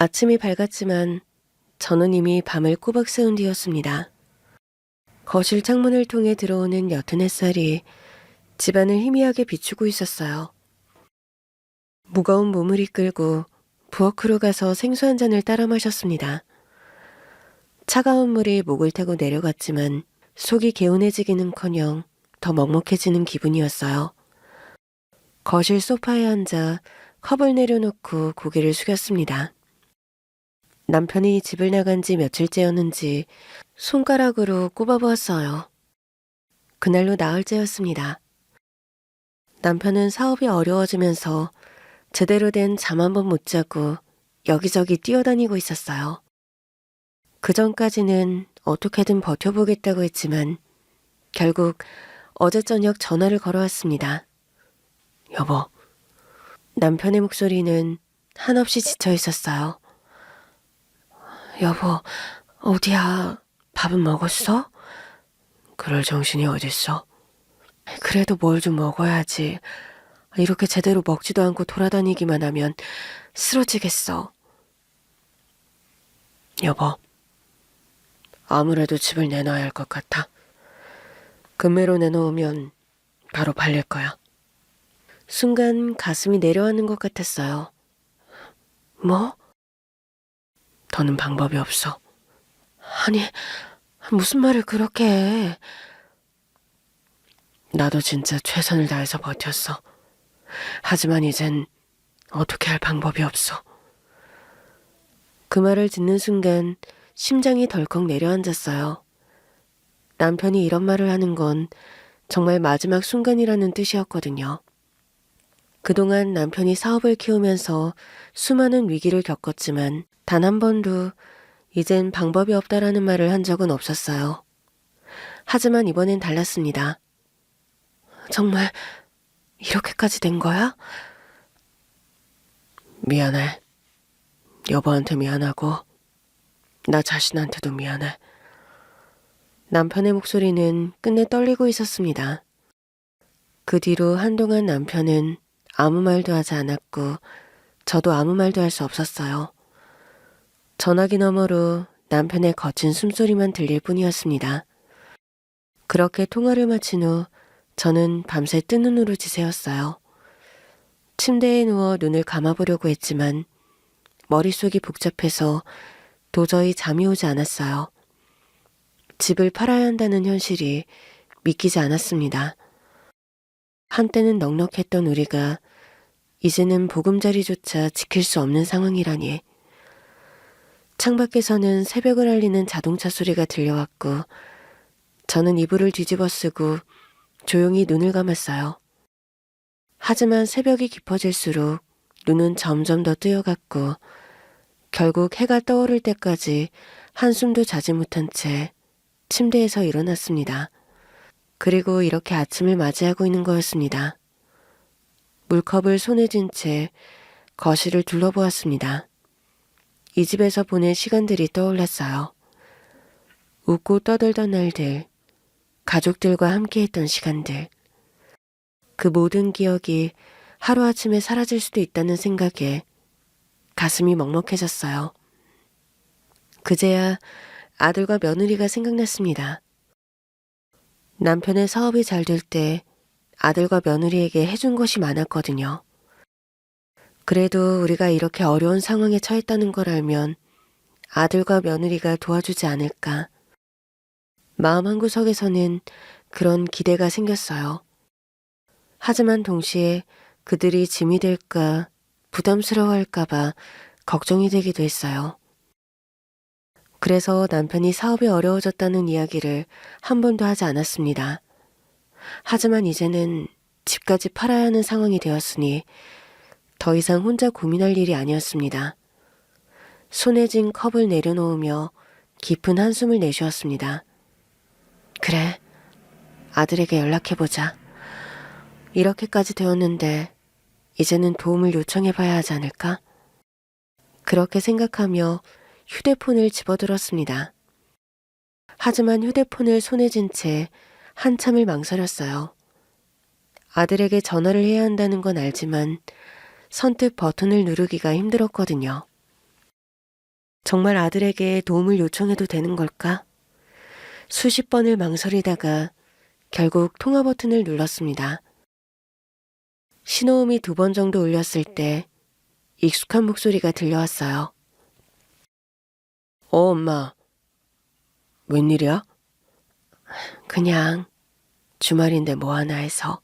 아침이 밝았지만 저는 이미 밤을 꼬박 새운 뒤였습니다. 거실 창문을 통해 들어오는 옅은 햇살이 집안을 희미하게 비추고 있었어요. 무거운 몸을 이끌고 부엌으로 가서 생수 한 잔을 따라 마셨습니다. 차가운 물이 목을 타고 내려갔지만 속이 개운해지기는커녕 더 먹먹해지는 기분이었어요. 거실 소파에 앉아 컵을 내려놓고 고개를 숙였습니다. 남편이 집을 나간 지 며칠째였는지 손가락으로 꼽아보았어요. 그날로 나흘째였습니다. 남편은 사업이 어려워지면서 제대로 된 잠 한 번 못 자고 여기저기 뛰어다니고 있었어요. 그전까지는 어떻게든 버텨보겠다고 했지만 결국 어제 저녁 전화를 걸어왔습니다. 여보. 남편의 목소리는 한없이 지쳐 있었어요. 여보, 어디야? 밥은 먹었어? 그럴 정신이 어딨어? 그래도 뭘 좀 먹어야지. 이렇게 제대로 먹지도 않고 돌아다니기만 하면 쓰러지겠어. 여보, 아무래도 집을 내놔야 할 것 같아. 금매로 내놓으면 바로 팔릴 거야. 순간 가슴이 내려앉는 것 같았어요. 뭐? 더는 방법이 없어. 아니, 무슨 말을 그렇게 해. 나도 진짜 최선을 다해서 버텼어. 하지만 이젠 어떻게 할 방법이 없어. 그 말을 듣는 순간 심장이 덜컥 내려앉았어요. 남편이 이런 말을 하는 건 정말 마지막 순간이라는 뜻이었거든요. 그동안 남편이 사업을 키우면서 수많은 위기를 겪었지만 단 한 번도 이젠 방법이 없다라는 말을 한 적은 없었어요. 하지만 이번엔 달랐습니다. 정말 이렇게까지 된 거야? 미안해. 여보한테 미안하고 나 자신한테도 미안해. 남편의 목소리는 끝내 떨리고 있었습니다. 그 뒤로 한동안 남편은 아무 말도 하지 않았고 저도 아무 말도 할 수 없었어요. 전화기 너머로 남편의 거친 숨소리만 들릴 뿐이었습니다. 그렇게 통화를 마친 후 저는 밤새 뜬 눈으로 지새웠어요. 침대에 누워 눈을 감아보려고 했지만 머릿속이 복잡해서 도저히 잠이 오지 않았어요. 집을 팔아야 한다는 현실이 믿기지 않았습니다. 한때는 넉넉했던 우리가 이제는 보금자리조차 지킬 수 없는 상황이라니. 창밖에서는 새벽을 알리는 자동차 소리가 들려왔고 저는 이불을 뒤집어 쓰고 조용히 눈을 감았어요. 하지만 새벽이 깊어질수록 눈은 점점 더 뜨여갔고 결국 해가 떠오를 때까지 한숨도 자지 못한 채 침대에서 일어났습니다. 그리고 이렇게 아침을 맞이하고 있는 거였습니다. 물컵을 손에 쥔 채 거실을 둘러보았습니다. 이 집에서 보낸 시간들이 떠올랐어요. 웃고 떠들던 날들, 가족들과 함께했던 시간들. 그 모든 기억이 하루아침에 사라질 수도 있다는 생각에 가슴이 먹먹해졌어요. 그제야 아들과 며느리가 생각났습니다. 남편의 사업이 잘 될 때 아들과 며느리에게 해준 것이 많았거든요. 그래도 우리가 이렇게 어려운 상황에 처했다는 걸 알면 아들과 며느리가 도와주지 않을까. 마음 한구석에서는 그런 기대가 생겼어요. 하지만 동시에 그들이 짐이 될까 부담스러워할까봐 걱정이 되기도 했어요. 그래서 남편이 사업이 어려워졌다는 이야기를 한 번도 하지 않았습니다. 하지만 이제는 집까지 팔아야 하는 상황이 되었으니 더 이상 혼자 고민할 일이 아니었습니다. 손에 쥔 컵을 내려놓으며 깊은 한숨을 내쉬었습니다. 그래, 아들에게 연락해보자. 이렇게까지 되었는데 이제는 도움을 요청해봐야 하지 않을까? 그렇게 생각하며 휴대폰을 집어들었습니다. 하지만 휴대폰을 손에 쥔 채 한참을 망설였어요. 아들에게 전화를 해야 한다는 건 알지만 선뜻 버튼을 누르기가 힘들었거든요. 정말 아들에게 도움을 요청해도 되는 걸까? 수십 번을 망설이다가 결국 통화 버튼을 눌렀습니다. 신호음이 2번 정도 울렸을 때 익숙한 목소리가 들려왔어요. 엄마. 웬일이야? 그냥 주말인데 뭐 하나 해서.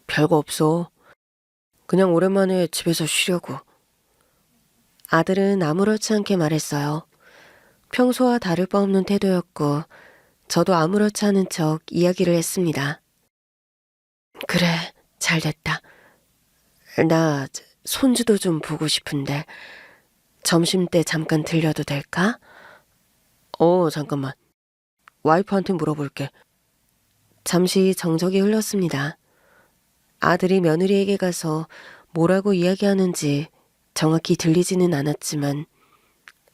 별거 없어. 그냥 오랜만에 집에서 쉬려고. 아들은 아무렇지 않게 말했어요. 평소와 다를 바 없는 태도였고 저도 아무렇지 않은 척 이야기를 했습니다. 그래, 잘 됐다. 나 손주도 좀 보고 싶은데 점심때 잠깐 들려도 될까? 잠깐만. 와이프한테 물어볼게. 잠시 정적이 흘렀습니다. 아들이 며느리에게 가서 뭐라고 이야기하는지 정확히 들리지는 않았지만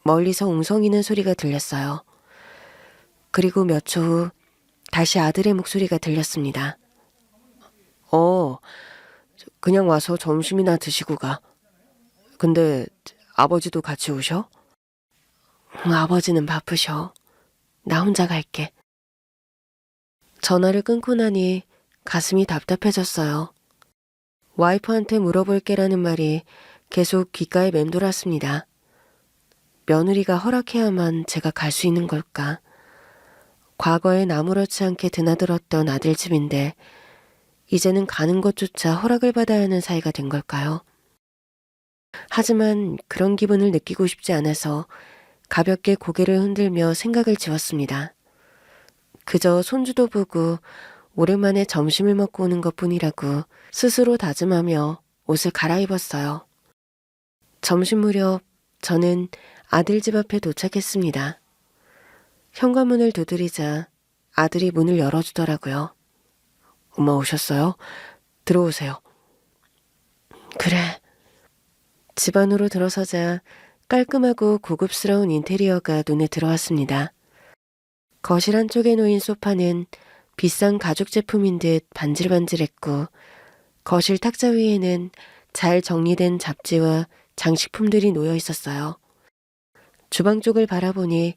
멀리서 웅성이는 소리가 들렸어요. 그리고 몇 초 후 다시 아들의 목소리가 들렸습니다. 그냥 와서 점심이나 드시고 가. 근데 아버지도 같이 오셔? 아버지는 바쁘셔. 나 혼자 갈게. 전화를 끊고 나니 가슴이 답답해졌어요. 와이프한테 물어볼게라는 말이 계속 귓가에 맴돌았습니다. 며느리가 허락해야만 제가 갈 수 있는 걸까? 과거엔 아무렇지 않게 드나들었던 아들 집인데 이제는 가는 것조차 허락을 받아야 하는 사이가 된 걸까요? 하지만 그런 기분을 느끼고 싶지 않아서 가볍게 고개를 흔들며 생각을 지웠습니다. 그저 손주도 보고 오랜만에 점심을 먹고 오는 것뿐이라고 스스로 다짐하며 옷을 갈아입었어요. 점심 무렵 저는 아들 집 앞에 도착했습니다. 현관문을 두드리자 아들이 문을 열어주더라고요. 엄마 오셨어요? 들어오세요. 그래. 집 안으로 들어서자 깔끔하고 고급스러운 인테리어가 눈에 들어왔습니다. 거실 한쪽에 놓인 소파는 비싼 가죽 제품인 듯 반질반질했고 거실 탁자 위에는 잘 정리된 잡지와 장식품들이 놓여 있었어요. 주방 쪽을 바라보니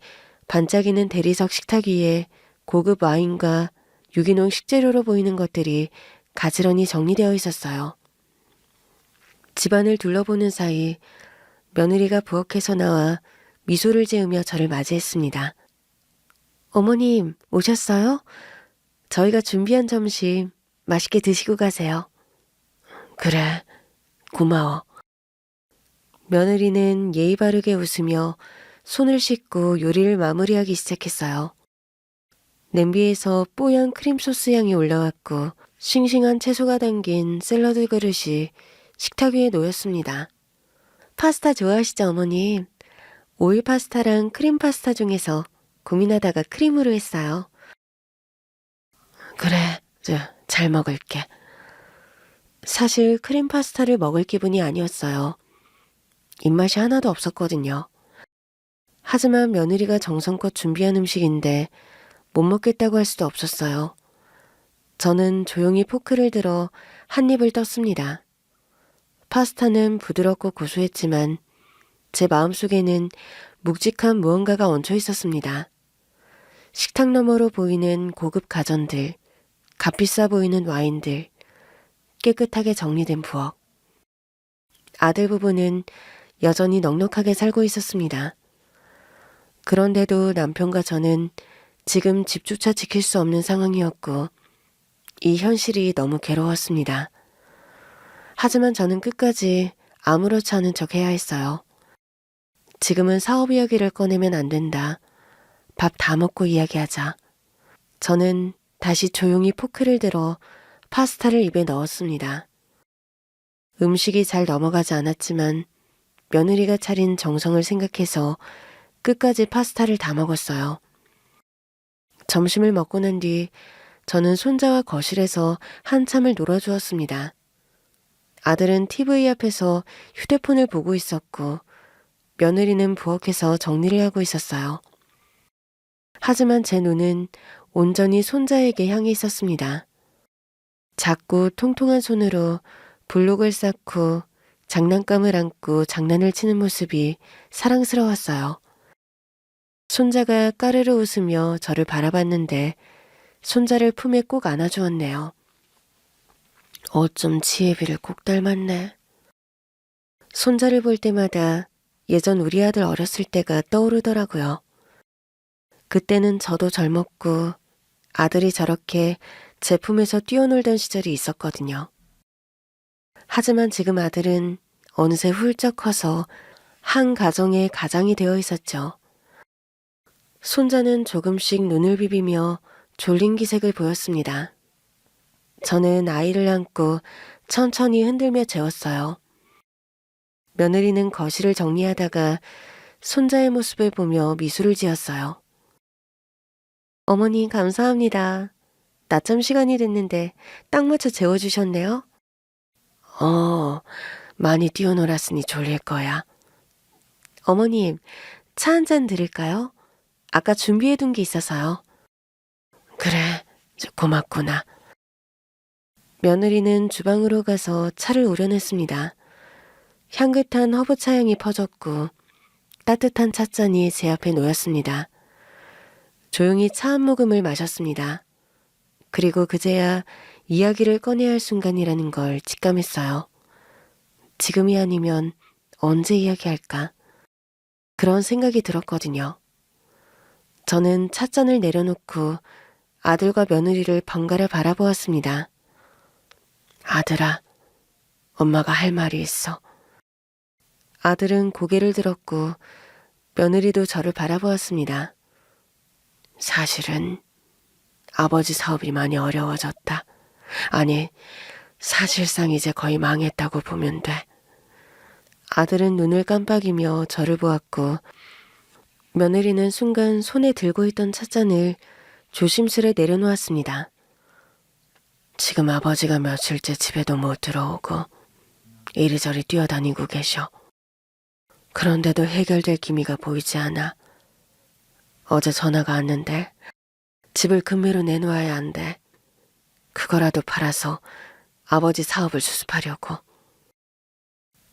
반짝이는 대리석 식탁 위에 고급 와인과 유기농 식재료로 보이는 것들이 가지런히 정리되어 있었어요. 집안을 둘러보는 사이 며느리가 부엌에서 나와 미소를 지으며 저를 맞이했습니다. 어머님, 오셨어요? 저희가 준비한 점심 맛있게 드시고 가세요. 그래, 고마워. 며느리는 예의 바르게 웃으며 손을 씻고 요리를 마무리하기 시작했어요. 냄비에서 뽀얀 크림 소스 향이 올라왔고 싱싱한 채소가 담긴 샐러드 그릇이 식탁 위에 놓였습니다. 파스타 좋아하시죠, 어머님? 오일 파스타랑 크림 파스타 중에서 고민하다가 크림으로 했어요. 그래, 잘 먹을게. 사실 크림 파스타를 먹을 기분이 아니었어요. 입맛이 하나도 없었거든요. 하지만 며느리가 정성껏 준비한 음식인데 못 먹겠다고 할 수도 없었어요. 저는 조용히 포크를 들어 한 입을 떴습니다. 파스타는 부드럽고 고소했지만 제 마음속에는 묵직한 무언가가 얹혀 있었습니다. 식탁 너머로 보이는 고급 가전들, 값비싸 보이는 와인들, 깨끗하게 정리된 부엌. 아들 부부는 여전히 넉넉하게 살고 있었습니다. 그런데도 남편과 저는 지금 집조차 지킬 수 없는 상황이었고 이 현실이 너무 괴로웠습니다. 하지만 저는 끝까지 아무렇지 않은 척 해야 했어요. 지금은 사업 이야기를 꺼내면 안 된다. 밥 다 먹고 이야기하자. 저는 다시 조용히 포크를 들어 파스타를 입에 넣었습니다. 음식이 잘 넘어가지 않았지만 며느리가 차린 정성을 생각해서 끝까지 파스타를 다 먹었어요. 점심을 먹고 난 뒤 저는 손자와 거실에서 한참을 놀아주었습니다. 아들은 TV 앞에서 휴대폰을 보고 있었고 며느리는 부엌에서 정리를 하고 있었어요. 하지만 제 눈은 온전히 손자에게 향해 있었습니다. 작고 통통한 손으로 블록을 쌓고 장난감을 안고 장난을 치는 모습이 사랑스러웠어요. 손자가 까르르 웃으며 저를 바라봤는데 손자를 품에 꼭 안아주었네요. 어쩜 지혜비를 꼭 닮았네. 손자를 볼 때마다 예전 우리 아들 어렸을 때가 떠오르더라고요. 그때는 저도 젊었고 아들이 저렇게 제 품에서 뛰어놀던 시절이 있었거든요. 하지만 지금 아들은 어느새 훌쩍 커서 한 가정의 가장이 되어 있었죠. 손자는 조금씩 눈을 비비며 졸린 기색을 보였습니다. 저는 아이를 안고 천천히 흔들며 재웠어요. 며느리는 거실을 정리하다가 손자의 모습을 보며 미소를 지었어요. 어머니 감사합니다. 낮잠 시간이 됐는데 딱 맞춰 재워주셨네요. 많이 뛰어놀았으니 졸릴 거야. 어머님, 차 한 잔 드릴까요? 아까 준비해둔 게 있어서요. 그래, 고맙구나. 며느리는 주방으로 가서 차를 우려냈습니다. 향긋한 허브차 향이 퍼졌고 따뜻한 찻잔이 제 앞에 놓였습니다. 조용히 차 한 모금을 마셨습니다. 그리고 그제야 이야기를 꺼내야 할 순간이라는 걸 직감했어요. 지금이 아니면 언제 이야기할까? 그런 생각이 들었거든요. 저는 찻잔을 내려놓고 아들과 며느리를 번갈아 바라보았습니다. 아들아, 엄마가 할 말이 있어. 아들은 고개를 들었고 며느리도 저를 바라보았습니다. 사실은 아버지 사업이 많이 어려워졌다. 아니, 사실상 이제 거의 망했다고 보면 돼. 아들은 눈을 깜빡이며 저를 보았고 며느리는 순간 손에 들고 있던 찻잔을 조심스레 내려놓았습니다. 지금 아버지가 며칠째 집에도 못 들어오고 이리저리 뛰어다니고 계셔. 그런데도 해결될 기미가 보이지 않아. 어제 전화가 왔는데 집을 금매로 내놓아야 한대. 그거라도 팔아서 아버지 사업을 수습하려고.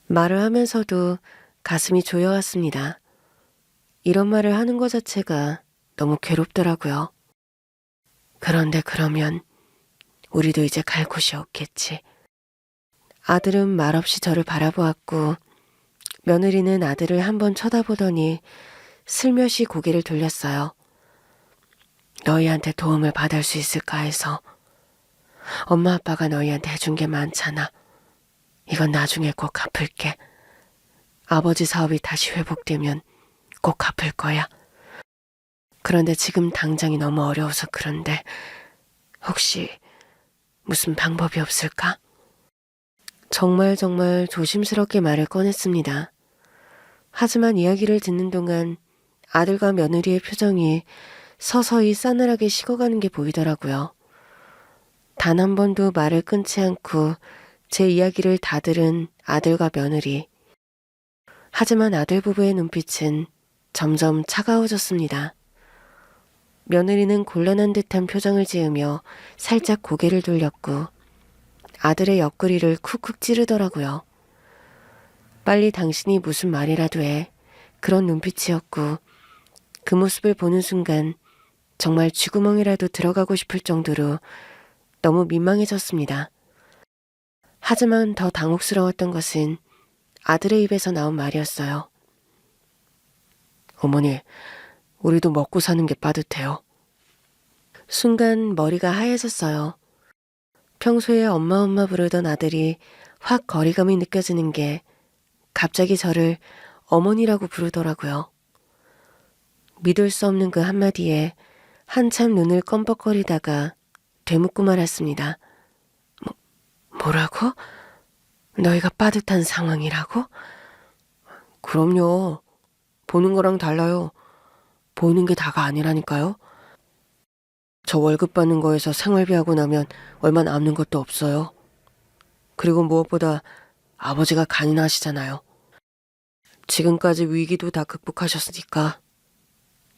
말을 하면서도 가슴이 조여왔습니다. 이런 말을 하는 것 자체가 너무 괴롭더라고요. 그런데 그러면 우리도 이제 갈 곳이 없겠지. 아들은 말없이 저를 바라보았고 며느리는 아들을 한번 쳐다보더니 슬며시 고개를 돌렸어요. 너희한테 도움을 받을 수 있을까 해서. 엄마 아빠가 너희한테 해준 게 많잖아. 이건 나중에 꼭 갚을게. 아버지 사업이 다시 회복되면 꼭 갚을 거야. 그런데 지금 당장이 너무 어려워서 그런데 혹시 무슨 방법이 없을까? 정말 조심스럽게 말을 꺼냈습니다. 하지만 이야기를 듣는 동안 아들과 며느리의 표정이 서서히 싸늘하게 식어가는 게 보이더라고요. 단 한 번도 말을 끊지 않고 제 이야기를 다 들은 아들과 며느리. 하지만 아들 부부의 눈빛은 점점 차가워졌습니다. 며느리는 곤란한 듯한 표정을 지으며 살짝 고개를 돌렸고 아들의 옆구리를 쿡쿡 찌르더라고요. 빨리 당신이 무슨 말이라도 해. 그런 눈빛이었고 그 모습을 보는 순간 정말 쥐구멍이라도 들어가고 싶을 정도로 너무 민망해졌습니다. 하지만 더 당혹스러웠던 것은 아들의 입에서 나온 말이었어요. 어머니, 우리도 먹고 사는 게 빠듯해요. 순간 머리가 하얘졌어요. 평소에 엄마 부르던 아들이 확 거리감이 느껴지는 게 갑자기 저를 어머니라고 부르더라고요. 믿을 수 없는 그 한마디에 한참 눈을 껌뻑거리다가 되묻고 말았습니다. 뭐라고? 너희가 빠듯한 상황이라고? 그럼요. 보는 거랑 달라요. 보이는 게 다가 아니라니까요. 저 월급 받는 거에서 생활비하고 나면 얼마 남는 것도 없어요. 그리고 무엇보다 아버지가 간인하시잖아요. 지금까지 위기도 다 극복하셨으니까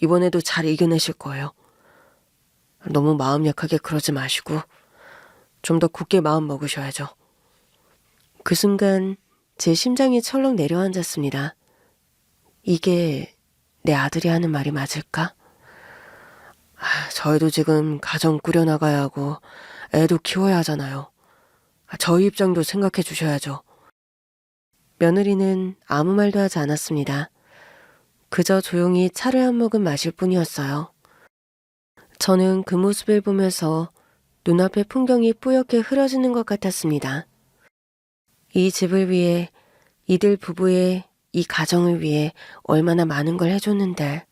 이번에도 잘 이겨내실 거예요. 너무 마음 약하게 그러지 마시고 좀 더 굳게 마음 먹으셔야죠. 그 순간 제 심장이 철렁 내려앉았습니다. 이게 내 아들이 하는 말이 맞을까? 저희도 지금 가정 꾸려나가야 하고 애도 키워야 하잖아요. 저희 입장도 생각해 주셔야죠. 며느리는 아무 말도 하지 않았습니다. 그저 조용히 차를 한 모금 마실 뿐이었어요. 저는 그 모습을 보면서 눈앞의 풍경이 뿌옇게 흐려지는 것 같았습니다. 이 집을 위해, 이들 부부의 이 가정을 위해 얼마나 많은 걸 해줬는데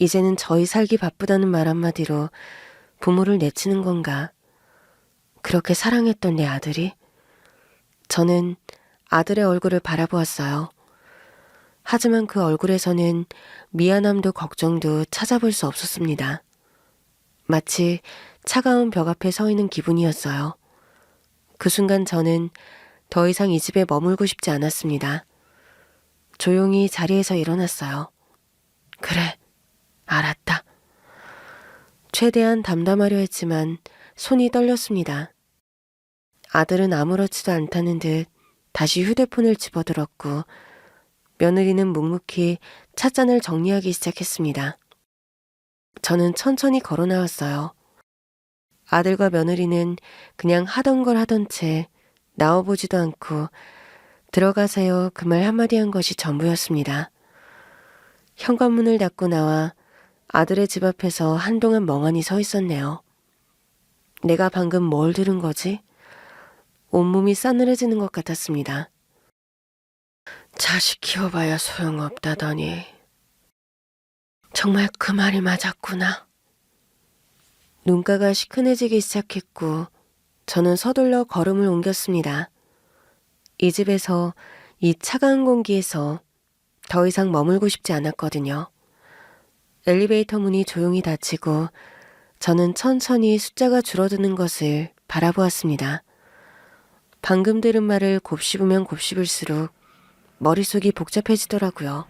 이제는 저희 살기 바쁘다는 말 한마디로 부모를 내치는 건가? 그렇게 사랑했던 내 아들이? 저는 아들의 얼굴을 바라보았어요. 하지만 그 얼굴에서는 미안함도 걱정도 찾아볼 수 없었습니다. 마치 차가운 벽 앞에 서 있는 기분이었어요. 그 순간 저는 더 이상 이 집에 머물고 싶지 않았습니다. 조용히 자리에서 일어났어요. 그래, 알았다. 최대한 담담하려 했지만 손이 떨렸습니다. 아들은 아무렇지도 않다는 듯 다시 휴대폰을 집어들었고 며느리는 묵묵히 찻잔을 정리하기 시작했습니다. 저는 천천히 걸어 나왔어요. 아들과 며느리는 그냥 하던 걸 하던 채 나와보지도 않고 들어가세요 그 말 한마디 한 것이 전부였습니다. 현관문을 닫고 나와 아들의 집 앞에서 한동안 멍하니 서 있었네요. 내가 방금 뭘 들은 거지? 온몸이 싸늘해지는 것 같았습니다. 자식 키워봐야 소용없다더니 정말 그 말이 맞았구나. 눈가가 시큰해지기 시작했고 저는 서둘러 걸음을 옮겼습니다. 이 집에서 이 차가운 공기에서 더 이상 머물고 싶지 않았거든요. 엘리베이터 문이 조용히 닫히고 저는 천천히 숫자가 줄어드는 것을 바라보았습니다. 방금 들은 말을 곱씹으면 곱씹을수록 머릿속이 복잡해지더라고요.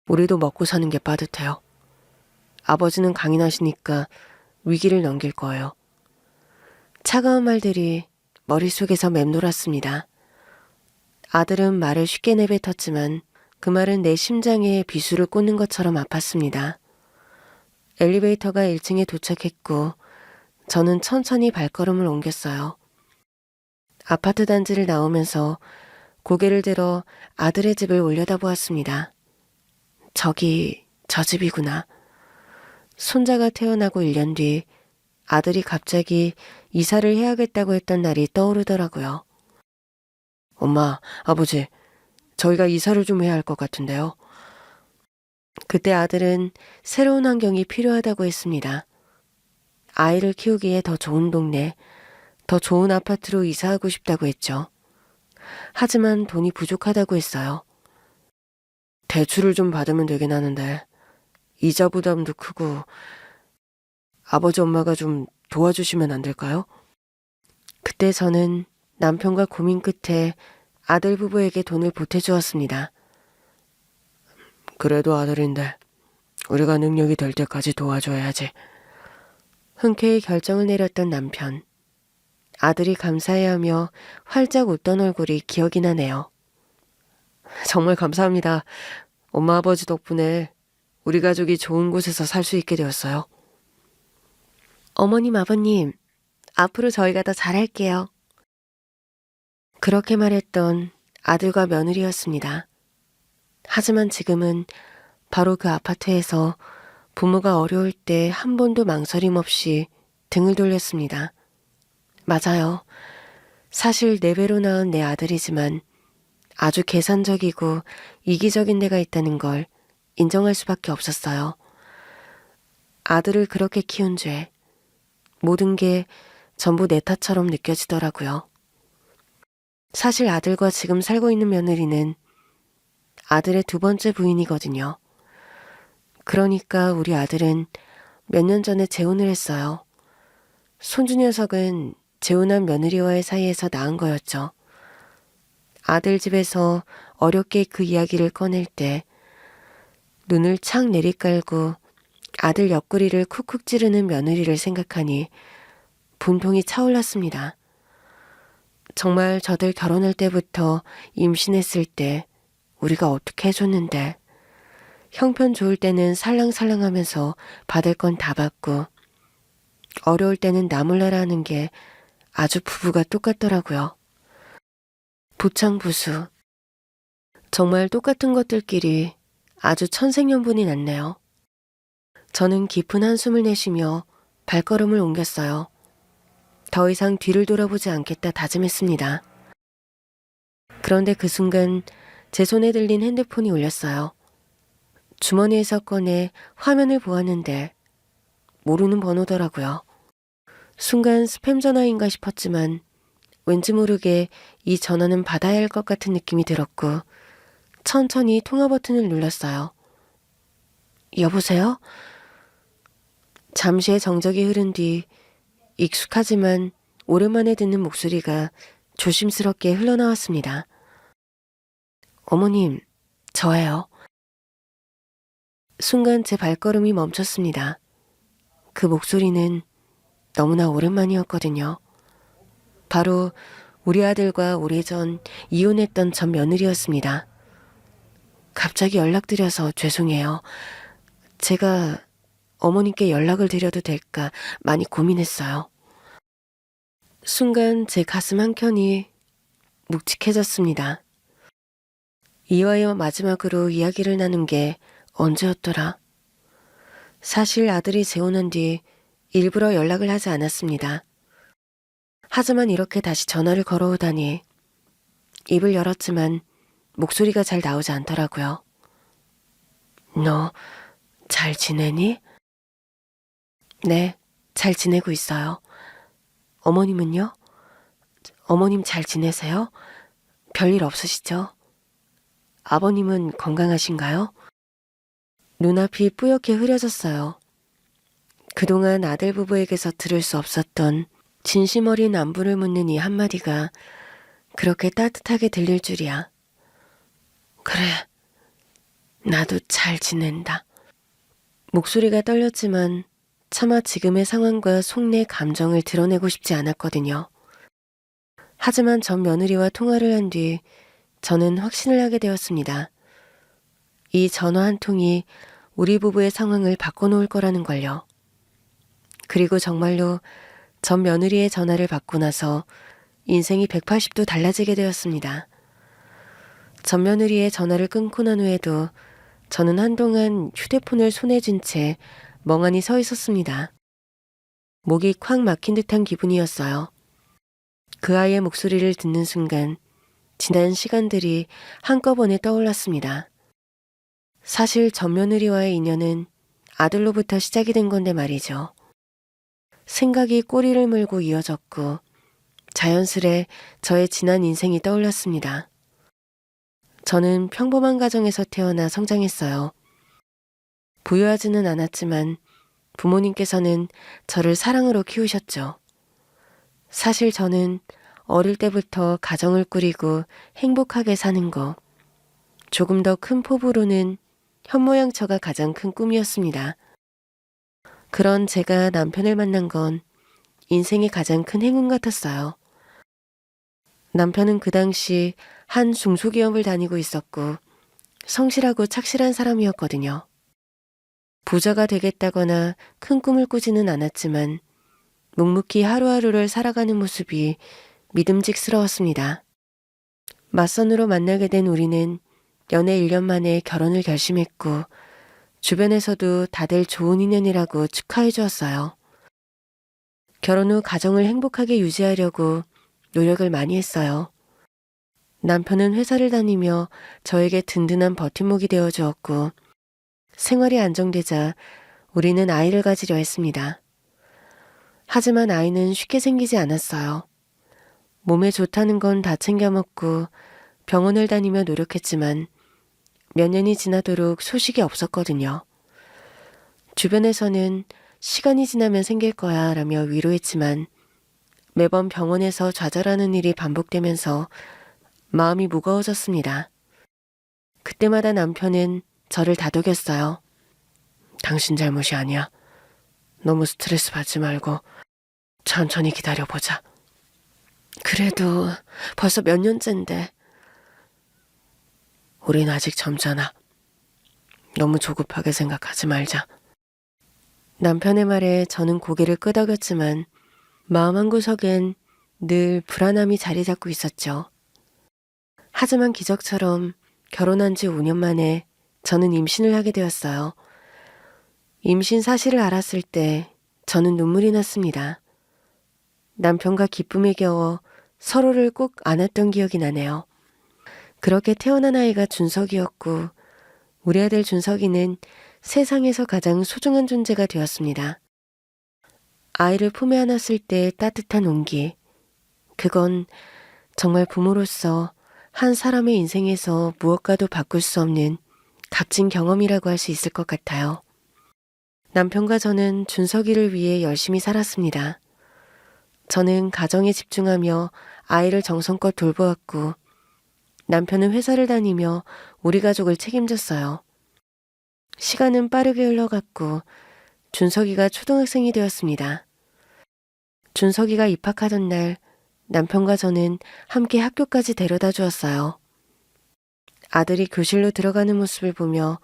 우리도 먹고 사는 게 빠듯해요. 아버지는 강인하시니까 위기를 넘길 거예요. 차가운 말들이 머릿속에서 맴돌았습니다. 아들은 말을 쉽게 내뱉었지만 그 말은 내 심장에 비수를 꽂는 것처럼 아팠습니다. 엘리베이터가 1층에 도착했고 저는 천천히 발걸음을 옮겼어요. 아파트 단지를 나오면서 고개를 들어 아들의 집을 올려다보았습니다. 저기 저 집이구나. 손자가 태어나고 1년 뒤 아들이 갑자기 이사를 해야겠다고 했던 날이 떠오르더라고요. 엄마, 아버지, 저희가 이사를 좀 해야 할 것 같은데요. 그때 아들은 새로운 환경이 필요하다고 했습니다. 아이를 키우기에 더 좋은 동네, 더 좋은 아파트로 이사하고 싶다고 했죠. 하지만 돈이 부족하다고 했어요. 대출을 좀 받으면 되긴 하는데 이자 부담도 크고 아버지 엄마가 좀 도와주시면 안 될까요? 그때 저는 남편과 고민 끝에 아들 부부에게 돈을 보태주었습니다. 그래도 아들인데 우리가 능력이 될 때까지 도와줘야지. 흔쾌히 결정을 내렸던 남편. 아들이 감사해하며 활짝 웃던 얼굴이 기억이 나네요. 정말 감사합니다. 엄마 아버지 덕분에 우리 가족이 좋은 곳에서 살 수 있게 되었어요. 어머님 아버님, 앞으로 저희가 더 잘할게요. 그렇게 말했던 아들과 며느리였습니다. 하지만 지금은 바로 그 아파트에서 부모가 어려울 때 한 번도 망설임 없이 등을 돌렸습니다. 맞아요. 사실 내 배로 낳은 내 아들이지만 아주 계산적이고 이기적인 데가 있다는 걸 인정할 수밖에 없었어요. 아들을 그렇게 키운 죄, 모든 게 전부 내 탓처럼 느껴지더라고요. 사실 아들과 지금 살고 있는 며느리는 아들의 두 번째 부인이거든요. 그러니까 우리 아들은 몇 년 전에 재혼을 했어요. 손주 녀석은 재혼한 며느리와의 사이에서 낳은 거였죠. 아들 집에서 어렵게 그 이야기를 꺼낼 때 눈을 착 내리깔고 아들 옆구리를 쿡쿡 찌르는 며느리를 생각하니 분통이 차올랐습니다. 정말 저들 결혼할 때부터 임신했을 때 우리가 어떻게 해줬는데 형편 좋을 때는 살랑살랑하면서 받을 건 다 받고 어려울 때는 나 몰라라 하는 게 아주 부부가 똑같더라고요. 부창부수. 정말 똑같은 것들끼리 아주 천생연분이 났네요. 저는 깊은 한숨을 내쉬며 발걸음을 옮겼어요. 더 이상 뒤를 돌아보지 않겠다 다짐했습니다. 그런데 그 순간 제 손에 들린 핸드폰이 울렸어요. 주머니에서 꺼내 화면을 보았는데 모르는 번호더라고요. 순간 스팸 전화인가 싶었지만 왠지 모르게 이 전화는 받아야 할 것 같은 느낌이 들었고 천천히 통화 버튼을 눌렀어요. 여보세요? 잠시의 정적이 흐른 뒤 익숙하지만 오랜만에 듣는 목소리가 조심스럽게 흘러나왔습니다. 어머님, 저예요. 순간 제 발걸음이 멈췄습니다. 그 목소리는 너무나 오랜만이었거든요. 바로 우리 아들과 오래전 이혼했던 전 며느리였습니다. 갑자기 연락드려서 죄송해요. 제가 어머님께 연락을 드려도 될까 많이 고민했어요. 순간 제 가슴 한켠이 묵직해졌습니다. 이와의 마지막으로 이야기를 나눈 게 언제였더라? 사실 아들이 재혼한 뒤 일부러 연락을 하지 않았습니다. 하지만 이렇게 다시 전화를 걸어오다니 입을 열었지만 목소리가 잘 나오지 않더라고요. 너 잘 지내니? 네, 잘 지내고 있어요. 어머님은요? 어머님 잘 지내세요? 별일 없으시죠? 아버님은 건강하신가요? 눈앞이 뿌옇게 흐려졌어요. 그동안 아들 부부에게서 들을 수 없었던 진심 어린 안부를 묻는 이 한마디가 그렇게 따뜻하게 들릴 줄이야. 그래, 나도 잘 지낸다. 목소리가 떨렸지만 차마 지금의 상황과 속내 감정을 드러내고 싶지 않았거든요. 하지만 전 며느리와 통화를 한 뒤 저는 확신을 하게 되었습니다. 이 전화 한 통이 우리 부부의 상황을 바꿔놓을 거라는 걸요. 그리고 정말로 전 며느리의 전화를 받고 나서 인생이 180도 달라지게 되었습니다. 전 며느리의 전화를 끊고 난 후에도 저는 한동안 휴대폰을 손에 쥔 채 멍하니 서 있었습니다. 목이 콱 막힌 듯한 기분이었어요. 그 아이의 목소리를 듣는 순간 지난 시간들이 한꺼번에 떠올랐습니다. 사실 전 며느리와의 인연은 아들로부터 시작이 된 건데 말이죠. 생각이 꼬리를 물고 이어졌고 자연스레 저의 지난 인생이 떠올랐습니다. 저는 평범한 가정에서 태어나 성장했어요. 부유하지는 않았지만 부모님께서는 저를 사랑으로 키우셨죠. 사실 저는 어릴 때부터 가정을 꾸리고 행복하게 사는 거, 조금 더 큰 포부로는 현모양처가 가장 큰 꿈이었습니다. 그런 제가 남편을 만난 건 인생의 가장 큰 행운 같았어요. 남편은 그 당시 한 중소기업을 다니고 있었고 성실하고 착실한 사람이었거든요. 부자가 되겠다거나 큰 꿈을 꾸지는 않았지만 묵묵히 하루하루를 살아가는 모습이 믿음직스러웠습니다. 맞선으로 만나게 된 우리는 연애 1년 만에 결혼을 결심했고 주변에서도 다들 좋은 인연이라고 축하해 주었어요. 결혼 후 가정을 행복하게 유지하려고 노력을 많이 했어요. 남편은 회사를 다니며 저에게 든든한 버팀목이 되어 주었고 생활이 안정되자 우리는 아이를 가지려 했습니다. 하지만 아이는 쉽게 생기지 않았어요. 몸에 좋다는 건 다 챙겨 먹고 병원을 다니며 노력했지만 몇 년이 지나도록 소식이 없었거든요. 주변에서는 시간이 지나면 생길 거야 라며 위로했지만 매번 병원에서 좌절하는 일이 반복되면서 마음이 무거워졌습니다. 그때마다 남편은 저를 다독였어요. 당신 잘못이 아니야. 너무 스트레스 받지 말고 천천히 기다려보자. 그래도 벌써 몇 년째인데. 우린 아직 젊잖아. 너무 조급하게 생각하지 말자. 남편의 말에 저는 고개를 끄덕였지만 마음 한구석엔 늘 불안함이 자리 잡고 있었죠. 하지만 기적처럼 결혼한 지 5년 만에 저는 임신을 하게 되었어요. 임신 사실을 알았을 때 저는 눈물이 났습니다. 남편과 기쁨에 겨워 서로를 꼭 안았던 기억이 나네요. 그렇게 태어난 아이가 준석이었고 우리 아들 준석이는 세상에서 가장 소중한 존재가 되었습니다. 아이를 품에 안았을 때 따뜻한 온기, 그건 정말 부모로서 한 사람의 인생에서 무엇과도 바꿀 수 없는 값진 경험이라고 할 수 있을 것 같아요. 남편과 저는 준석이를 위해 열심히 살았습니다. 저는 가정에 집중하며 아이를 정성껏 돌보았고 남편은 회사를 다니며 우리 가족을 책임졌어요. 시간은 빠르게 흘러갔고 준석이가 초등학생이 되었습니다. 준석이가 입학하던 날 남편과 저는 함께 학교까지 데려다 주었어요. 아들이 교실로 들어가는 모습을 보며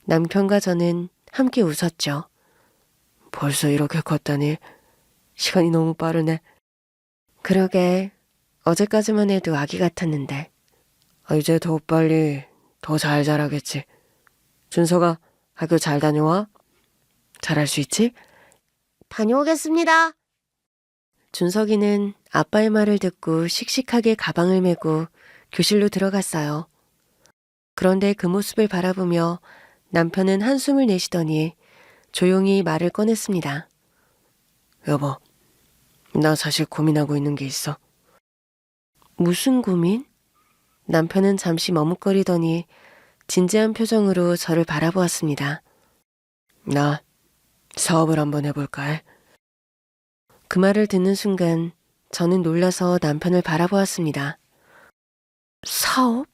남편과 저는 함께 웃었죠. 벌써 이렇게 컸다니. 시간이 너무 빠르네. 그러게 어제까지만 해도 아기 같았는데. 이제 더 빨리 더 잘 자라겠지. 준석아, 학교 잘 다녀와. 잘할 수 있지? 다녀오겠습니다. 준석이는 아빠의 말을 듣고 씩씩하게 가방을 메고 교실로 들어갔어요. 그런데 그 모습을 바라보며 남편은 한숨을 내쉬더니 조용히 말을 꺼냈습니다. 여보, 나 사실 고민하고 있는 게 있어. 무슨 고민? 남편은 잠시 머뭇거리더니 진지한 표정으로 저를 바라보았습니다. 나 사업을 한번 해볼까 해. 그 말을 듣는 순간 저는 놀라서 남편을 바라보았습니다. 사업?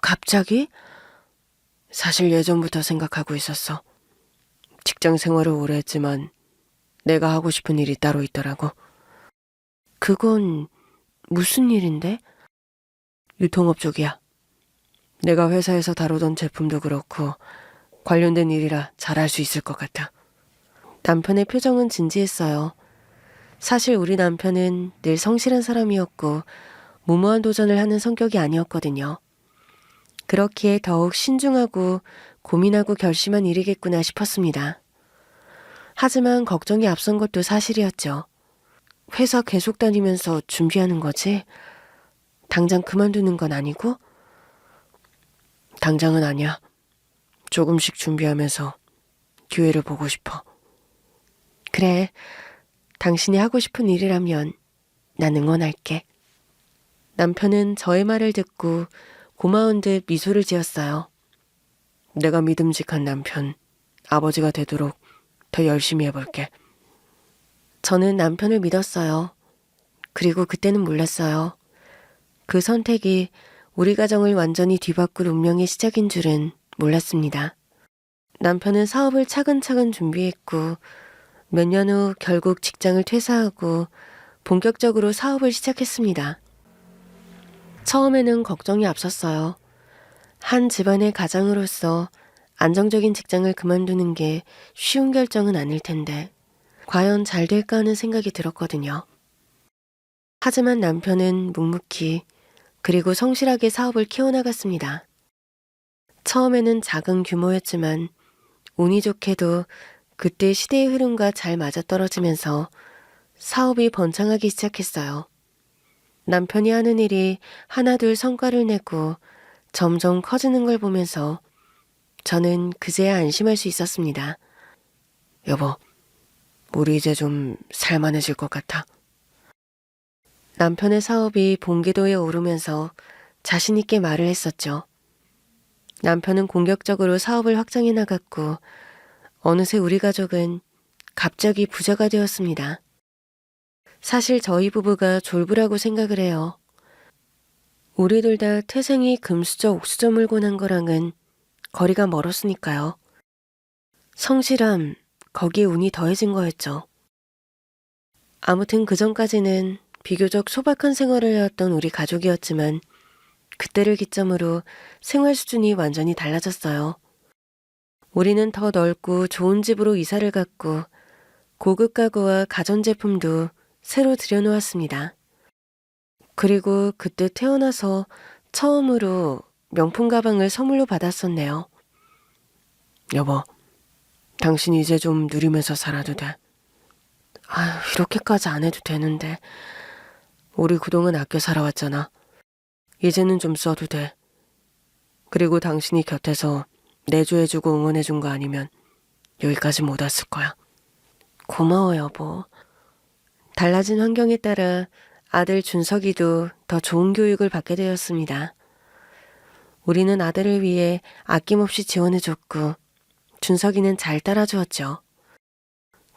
갑자기? 사실 예전부터 생각하고 있었어. 직장 생활을 오래 했지만 내가 하고 싶은 일이 따로 있더라고. 그건 무슨 일인데? 유통업 쪽이야. 내가 회사에서 다루던 제품도 그렇고 관련된 일이라 잘할 수 있을 것 같아. 남편의 표정은 진지했어요. 사실 우리 남편은 늘 성실한 사람이었고 무모한 도전을 하는 성격이 아니었거든요. 그렇기에 더욱 신중하고 고민하고 결심한 일이겠구나 싶었습니다. 하지만 걱정이 앞선 것도 사실이었죠. 회사 계속 다니면서 준비하는 거지? 당장 그만두는 건 아니고? 당장은 아니야. 조금씩 준비하면서 기회를 보고 싶어. 그래, 당신이 하고 싶은 일이라면 난 응원할게. 남편은 저의 말을 듣고 고마운 듯 미소를 지었어요. 내가 믿음직한 남편, 아버지가 되도록 더 열심히 해볼게. 저는 남편을 믿었어요. 그리고 그때는 몰랐어요. 그 선택이 우리 가정을 완전히 뒤바꿀 운명의 시작인 줄은 몰랐습니다. 남편은 사업을 차근차근 준비했고 몇 년 후 결국 직장을 퇴사하고 본격적으로 사업을 시작했습니다. 처음에는 걱정이 앞섰어요. 한 집안의 가장으로서 안정적인 직장을 그만두는 게 쉬운 결정은 아닐 텐데 과연 잘 될까 하는 생각이 들었거든요. 하지만 남편은 묵묵히 그리고 성실하게 사업을 키워나갔습니다. 처음에는 작은 규모였지만 운이 좋게도 그때 시대의 흐름과 잘 맞아떨어지면서 사업이 번창하기 시작했어요. 남편이 하는 일이 하나둘 성과를 내고 점점 커지는 걸 보면서 저는 그제야 안심할 수 있었습니다. 여보, 우리 이제 좀 살만해질 것 같아. 남편의 사업이 본궤도에 오르면서 자신 있게 말을 했었죠. 남편은 공격적으로 사업을 확장해 나갔고 어느새 우리 가족은 갑자기 부자가 되었습니다. 사실 저희 부부가 졸부라고 생각을 해요. 우리 둘 다 태생이 금수저 옥수저 물고 난 거랑은 거리가 멀었으니까요. 성실함, 거기에 운이 더해진 거였죠. 아무튼 그 전까지는 비교적 소박한 생활을 해왔던 우리 가족이었지만 그때를 기점으로 생활 수준이 완전히 달라졌어요. 우리는 더 넓고 좋은 집으로 이사를 갔고 고급 가구와 가전제품도 새로 들여놓았습니다. 그리고 그때 태어나서 처음으로 명품 가방을 선물로 받았었네요. 여보, 당신 이제 좀 누리면서 살아도 돼. 아휴, 이렇게까지 안 해도 되는데. 우리 그동안 아껴 살아왔잖아. 이제는 좀 써도 돼. 그리고 당신이 곁에서 내조해주고 응원해준 거 아니면 여기까지 못 왔을 거야. 고마워, 여보. 달라진 환경에 따라 아들 준석이도 더 좋은 교육을 받게 되었습니다. 우리는 아들을 위해 아낌없이 지원해줬고 준석이는 잘 따라주었죠.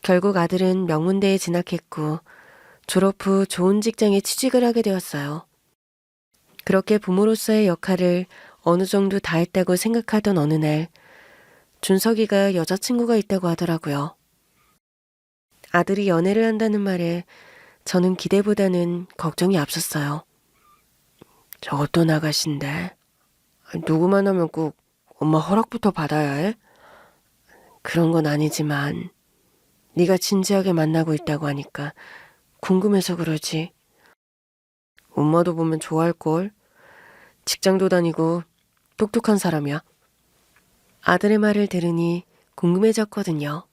결국 아들은 명문대에 진학했고 졸업 후 좋은 직장에 취직을 하게 되었어요. 그렇게 부모로서의 역할을 어느 정도 다 했다고 생각하던 어느 날 준석이가 여자친구가 있다고 하더라고요. 아들이 연애를 한다는 말에 저는 기대보다는 걱정이 앞섰어요. 저 어떤 아가씨인데? 누구만 하면 꼭 엄마 허락부터 받아야 해? 그런 건 아니지만 네가 진지하게 만나고 있다고 하니까 궁금해서 그러지. 엄마도 보면 좋아할걸. 직장도 다니고 똑똑한 사람이야. 아들의 말을 들으니 궁금해졌거든요.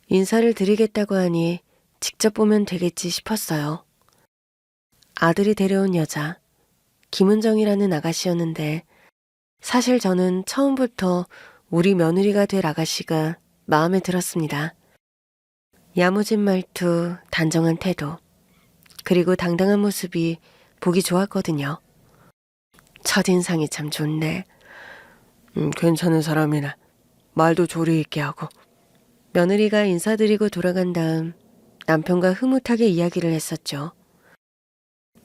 인사를 드리겠다고 하니 직접 보면 되겠지 싶었어요. 아들이 데려온 여자, 김은정이라는 아가씨였는데 사실 저는 처음부터 우리 며느리가 될 아가씨가 마음에 들었습니다. 야무진 말투, 단정한 태도, 그리고 당당한 모습이 보기 좋았거든요. 첫인상이 참 좋네. 괜찮은 사람이네. 말도 조리 있게 하고. 며느리가 인사드리고 돌아간 다음 남편과 흐뭇하게 이야기를 했었죠.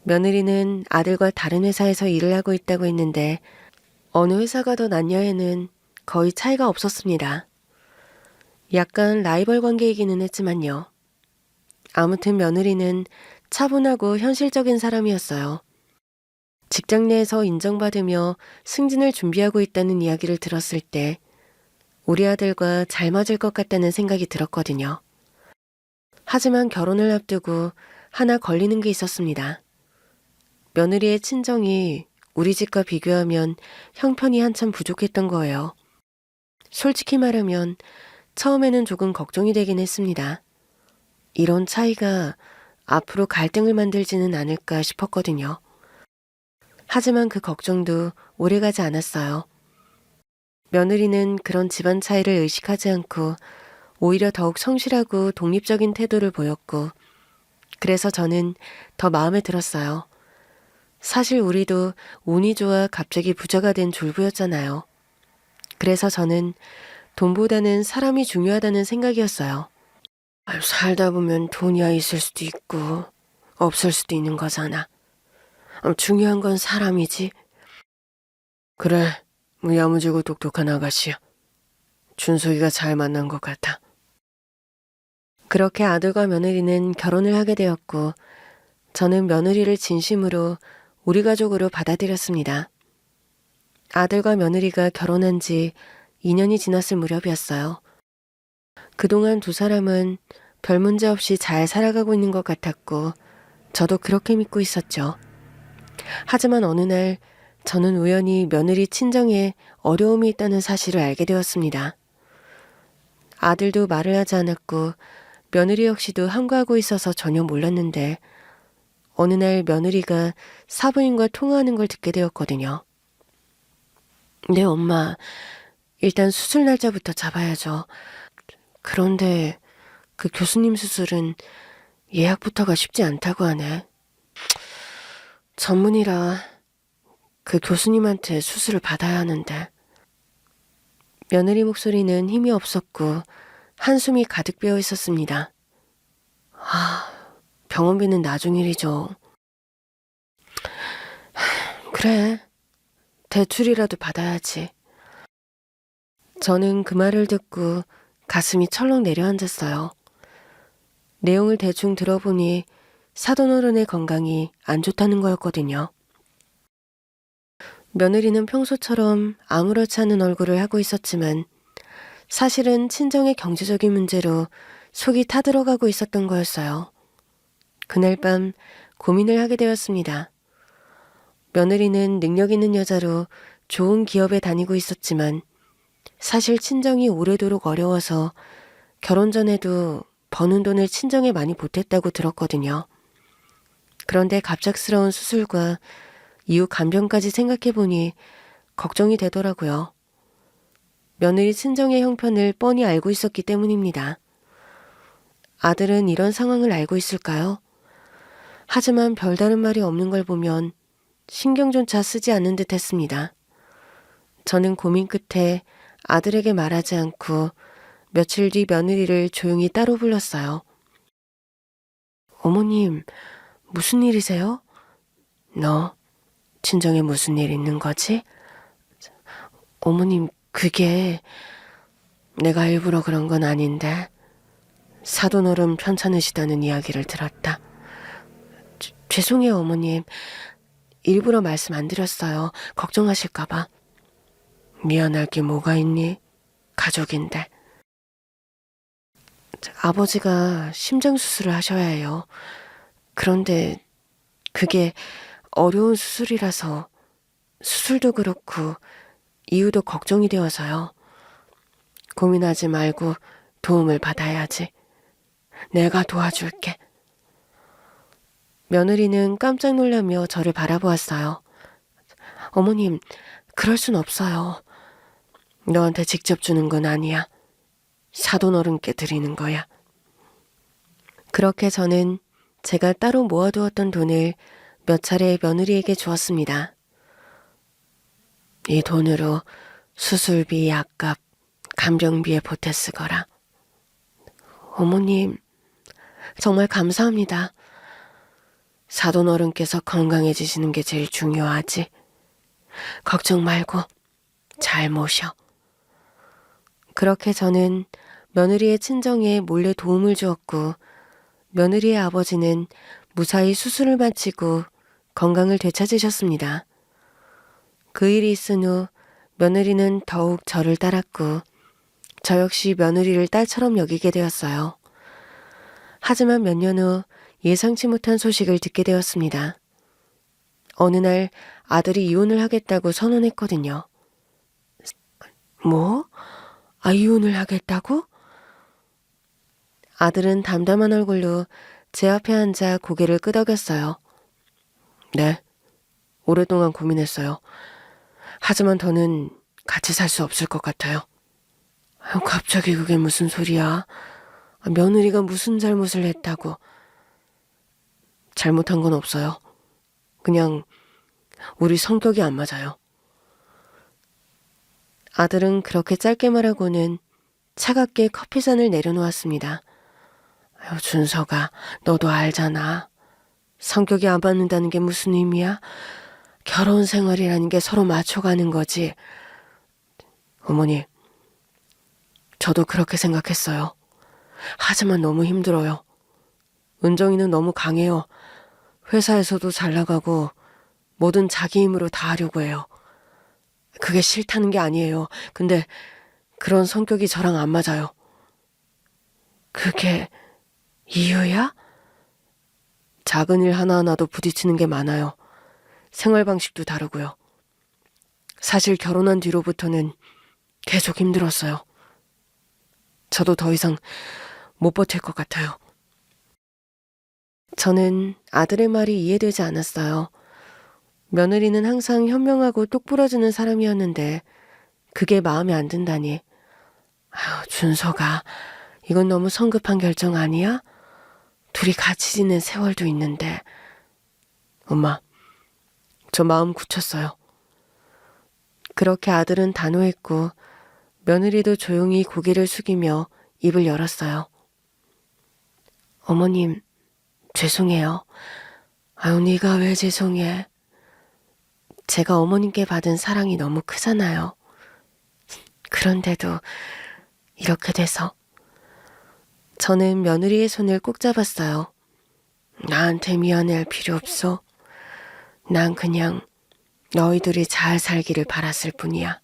며느리는 아들과 다른 회사에서 일을 하고 있다고 했는데 어느 회사가 더 낫냐에는 거의 차이가 없었습니다. 약간 라이벌 관계이기는 했지만요. 아무튼 며느리는 차분하고 현실적인 사람이었어요. 직장 내에서 인정받으며 승진을 준비하고 있다는 이야기를 들었을 때 우리 아들과 잘 맞을 것 같다는 생각이 들었거든요. 하지만 결혼을 앞두고 하나 걸리는 게 있었습니다. 며느리의 친정이 우리 집과 비교하면 형편이 한참 부족했던 거예요. 솔직히 말하면 처음에는 조금 걱정이 되긴 했습니다. 이런 차이가 앞으로 갈등을 만들지는 않을까 싶었거든요. 하지만 그 걱정도 오래가지 않았어요. 며느리는 그런 집안 차이를 의식하지 않고 오히려 더욱 성실하고 독립적인 태도를 보였고 그래서 저는 더 마음에 들었어요. 사실 우리도 운이 좋아 갑자기 부자가 된 졸부였잖아요. 그래서 저는 돈보다는 사람이 중요하다는 생각이었어요. 살다 보면 돈이야 있을 수도 있고 없을 수도 있는 거잖아. 중요한 건 사람이지. 그래, 뭐 야무지고 똑똑한 아가씨야. 준석이가 잘 만난 것 같아. 그렇게 아들과 며느리는 결혼을 하게 되었고 저는 며느리를 진심으로 우리 가족으로 받아들였습니다. 아들과 며느리가 결혼한 지 2년이 지났을 무렵이었어요. 그동안 두 사람은 별 문제 없이 잘 살아가고 있는 것 같았고 저도 그렇게 믿고 있었죠. 하지만 어느 날 저는 우연히 며느리 친정에 어려움이 있다는 사실을 알게 되었습니다. 아들도 말을 하지 않았고 며느리 역시도 한가하고 있어서 전혀 몰랐는데 어느 날 며느리가 사부인과 통화하는 걸 듣게 되었거든요. 네, 엄마. 일단 수술 날짜부터 잡아야죠. 그런데 그 교수님 수술은 예약부터가 쉽지 않다고 하네. 전문이라 그 교수님한테 수술을 받아야 하는데. 며느리 목소리는 힘이 없었고 한숨이 가득 배어 있었습니다. 병원비는 나중 일이죠. 그래, 대출이라도 받아야지. 저는 그 말을 듣고 가슴이 철렁 내려앉았어요. 내용을 대충 들어보니 사돈어른의 건강이 안 좋다는 거였거든요. 며느리는 평소처럼 아무렇지 않은 얼굴을 하고 있었지만 사실은 친정의 경제적인 문제로 속이 타들어가고 있었던 거였어요. 그날 밤 고민을 하게 되었습니다. 며느리는 능력 있는 여자로 좋은 기업에 다니고 있었지만 사실 친정이 오래도록 어려워서 결혼 전에도 버는 돈을 친정에 많이 보탰다고 들었거든요. 그런데 갑작스러운 수술과 이후 간병까지 생각해보니 걱정이 되더라고요. 며느리 친정의 형편을 뻔히 알고 있었기 때문입니다. 아들은 이런 상황을 알고 있을까요? 하지만 별다른 말이 없는 걸 보면 신경조차 쓰지 않는 듯 했습니다. 저는 고민 끝에 아들에게 말하지 않고 며칠 뒤 며느리를 조용히 따로 불렀어요. 어머님, 무슨 일이세요? 너 친정에 무슨 일 있는 거지? 어머님, 그게 내가 일부러 그런 건 아닌데 사돈어른 편찮으시다는 이야기를 들었다. 죄송해요, 어머님. 일부러 말씀 안 드렸어요. 걱정하실까 봐. 미안할 게 뭐가 있니? 가족인데. 아버지가 심장 수술을 하셔야 해요. 그런데 그게 어려운 수술이라서 수술도 그렇고 이유도 걱정이 되어서요. 고민하지 말고 도움을 받아야지. 내가 도와줄게. 며느리는 깜짝 놀라며 저를 바라보았어요. 어머님, 그럴 순 없어요. 너한테 직접 주는 건 아니야. 사돈어른께 드리는 거야. 그렇게 저는 제가 따로 모아두었던 돈을 몇 차례 며느리에게 주었습니다. 이 돈으로 수술비, 약값, 간병비에 보태 쓰거라. 어머님, 정말 감사합니다. 사돈어른께서 건강해지시는 게 제일 중요하지. 걱정 말고 잘 모셔. 그렇게 저는 며느리의 친정에 몰래 도움을 주었고 며느리의 아버지는 무사히 수술을 마치고 건강을 되찾으셨습니다. 그 일이 있은 후 며느리는 더욱 저를 따랐고 저 역시 며느리를 딸처럼 여기게 되었어요. 하지만 몇 년 후 예상치 못한 소식을 듣게 되었습니다. 어느 날 아들이 이혼을 하겠다고 선언했거든요. 뭐? 이혼을 하겠다고? 아들은 담담한 얼굴로 제 앞에 앉아 고개를 끄덕였어요. 네, 오랫동안 고민했어요. 하지만 더는 같이 살 수 없을 것 같아요. 갑자기 그게 무슨 소리야? 며느리가 무슨 잘못을 했다고. 잘못한 건 없어요. 그냥 우리 성격이 안 맞아요. 아들은 그렇게 짧게 말하고는 차갑게 커피잔을 내려놓았습니다. 준서가, 너도 알잖아. 성격이 안 맞는다는 게 무슨 의미야? 결혼 생활이라는 게 서로 맞춰가는 거지. 어머니, 저도 그렇게 생각했어요. 하지만 너무 힘들어요. 은정이는 너무 강해요. 회사에서도 잘 나가고 뭐든 자기 힘으로 다 하려고 해요. 그게 싫다는 게 아니에요. 근데 그런 성격이 저랑 안 맞아요. 그게 이유야? 작은 일 하나하나도 부딪히는 게 많아요. 생활 방식도 다르고요. 사실 결혼한 뒤로부터는 계속 힘들었어요. 저도 더 이상 못 버틸 것 같아요. 저는 아들의 말이 이해되지 않았어요. 며느리는 항상 현명하고 똑부러지는 사람이었는데 그게 마음에 안 든다니. 준서가, 이건 너무 성급한 결정 아니야? 둘이 같이 지낸 세월도 있는데. 엄마, 저 마음 굳혔어요. 그렇게 아들은 단호했고 며느리도 조용히 고개를 숙이며 입을 열었어요. 어머님, 죄송해요. 네가 왜 죄송해? 제가 어머님께 받은 사랑이 너무 크잖아요. 그런데도 이렇게 돼서. 저는 며느리의 손을 꼭 잡았어요. 나한테 미안해할 필요 없어. 난 그냥 너희들이 잘 살기를 바랐을 뿐이야.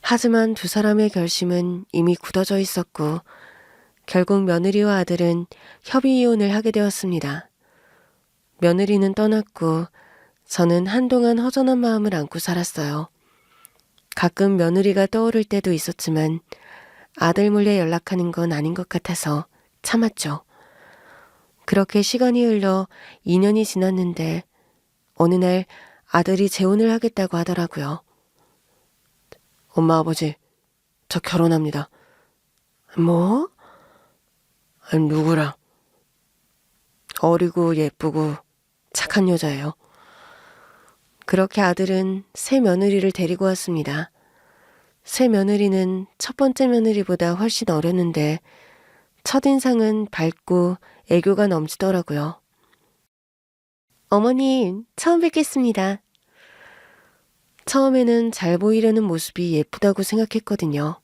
하지만 두 사람의 결심은 이미 굳어져 있었고 결국 며느리와 아들은 협의 이혼을 하게 되었습니다. 며느리는 떠났고 저는 한동안 허전한 마음을 안고 살았어요. 가끔 며느리가 떠오를 때도 있었지만 아들 몰래 연락하는 건 아닌 것 같아서 참았죠. 그렇게 시간이 흘러 2년이 지났는데 어느 날 아들이 재혼을 하겠다고 하더라고요. 엄마 아버지, 저 결혼합니다. 뭐? 아니, 누구랑? 어리고 예쁘고 착한 여자예요. 그렇게 아들은 새 며느리를 데리고 왔습니다. 새 며느리는 첫 번째 며느리보다 훨씬 어렸는데 첫인상은 밝고 애교가 넘치더라고요. 어머님, 처음 뵙겠습니다. 처음에는 잘 보이려는 모습이 예쁘다고 생각했거든요.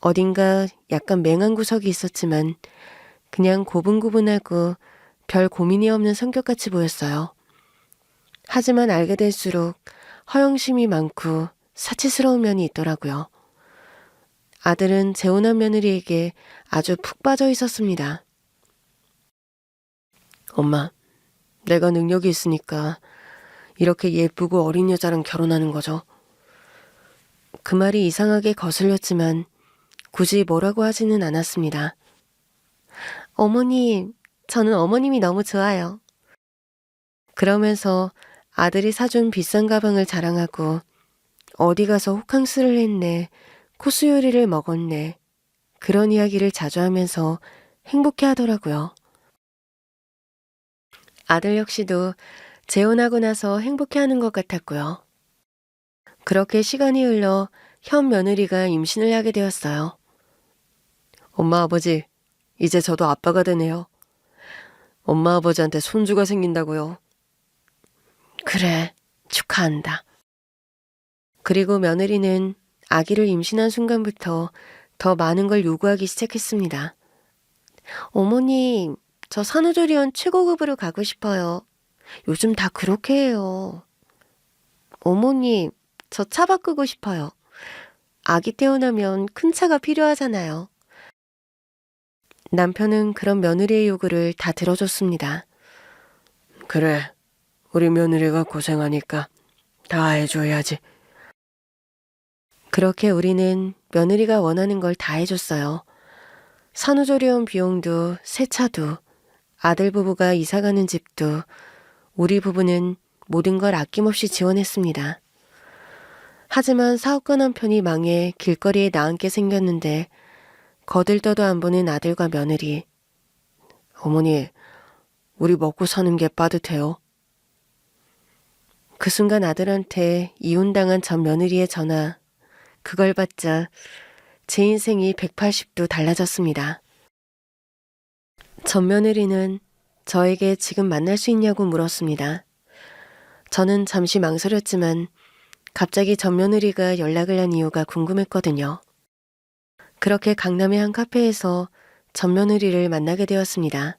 어딘가 약간 맹한 구석이 있었지만 그냥 고분고분하고 별 고민이 없는 성격같이 보였어요. 하지만 알게 될수록 허영심이 많고 사치스러운 면이 있더라고요. 아들은 재혼한 며느리에게 아주 푹 빠져 있었습니다. 엄마, 내가 능력이 있으니까 이렇게 예쁘고 어린 여자랑 결혼하는 거죠. 그 말이 이상하게 거슬렸지만 굳이 뭐라고 하지는 않았습니다. 어머님, 저는 어머님이 너무 좋아요. 그러면서 아들이 사준 비싼 가방을 자랑하고 어디 가서 호캉스를 했네, 코스 요리를 먹었네, 그런 이야기를 자주 하면서 행복해 하더라고요. 아들 역시도 재혼하고 나서 행복해하는 것 같았고요. 그렇게 시간이 흘러 현 며느리가 임신을 하게 되었어요. 엄마 아버지, 이제 저도 아빠가 되네요. 엄마 아버지한테 손주가 생긴다고요. 그래, 축하한다. 그리고 며느리는 아기를 임신한 순간부터 더 많은 걸 요구하기 시작했습니다. 어머님, 저 산후조리원 최고급으로 가고 싶어요. 요즘 다 그렇게 해요. 어머님, 저 차 바꾸고 싶어요. 아기 태어나면 큰 차가 필요하잖아요. 남편은 그런 며느리의 요구를 다 들어줬습니다. 그래, 우리 며느리가 고생하니까 다 해줘야지. 그렇게 우리는 며느리가 원하는 걸 다 해줬어요. 산후조리원 비용도, 새 차도, 아들 부부가 이사가는 집도, 우리 부부는 모든 걸 아낌없이 지원했습니다. 하지만 사업가 남편이 망해 길거리에 나앉게 생겼는데 거들떠도 안 보는 아들과 며느리. 어머니, 우리 먹고 사는 게 빠듯해요. 그 순간 아들한테 이혼당한 전 며느리의 전화. 그걸 받자 제 인생이 180도 달라졌습니다. 전 며느리는 저에게 지금 만날 수 있냐고 물었습니다. 저는 잠시 망설였지만 갑자기 전 며느리가 연락을 한 이유가 궁금했거든요. 그렇게 강남의 한 카페에서 전 며느리를 만나게 되었습니다.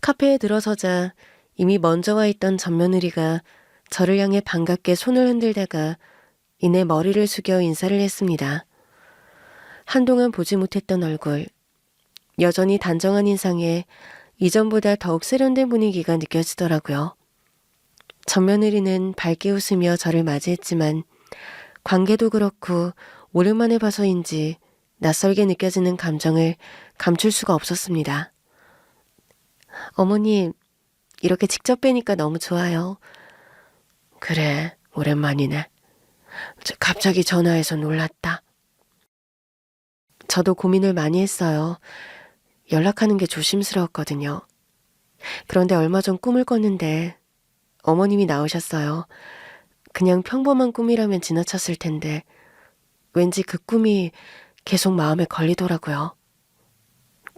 카페에 들어서자 이미 먼저 와 있던 전 며느리가 저를 향해 반갑게 손을 흔들다가 이내 머리를 숙여 인사를 했습니다. 한동안 보지 못했던 얼굴, 여전히 단정한 인상에 이전보다 더욱 세련된 분위기가 느껴지더라고요. 전 며느리는 밝게 웃으며 저를 맞이했지만 관계도 그렇고 오랜만에 봐서인지 낯설게 느껴지는 감정을 감출 수가 없었습니다. 어머님, 이렇게 직접 뵈니까 너무 좋아요. 그래, 오랜만이네. 갑자기 전화해서 놀랐다. 저도 고민을 많이 했어요. 연락하는 게 조심스러웠거든요. 그런데 얼마 전 꿈을 꿨는데 어머님이 나오셨어요. 그냥 평범한 꿈이라면 지나쳤을 텐데 왠지 그 꿈이 계속 마음에 걸리더라고요.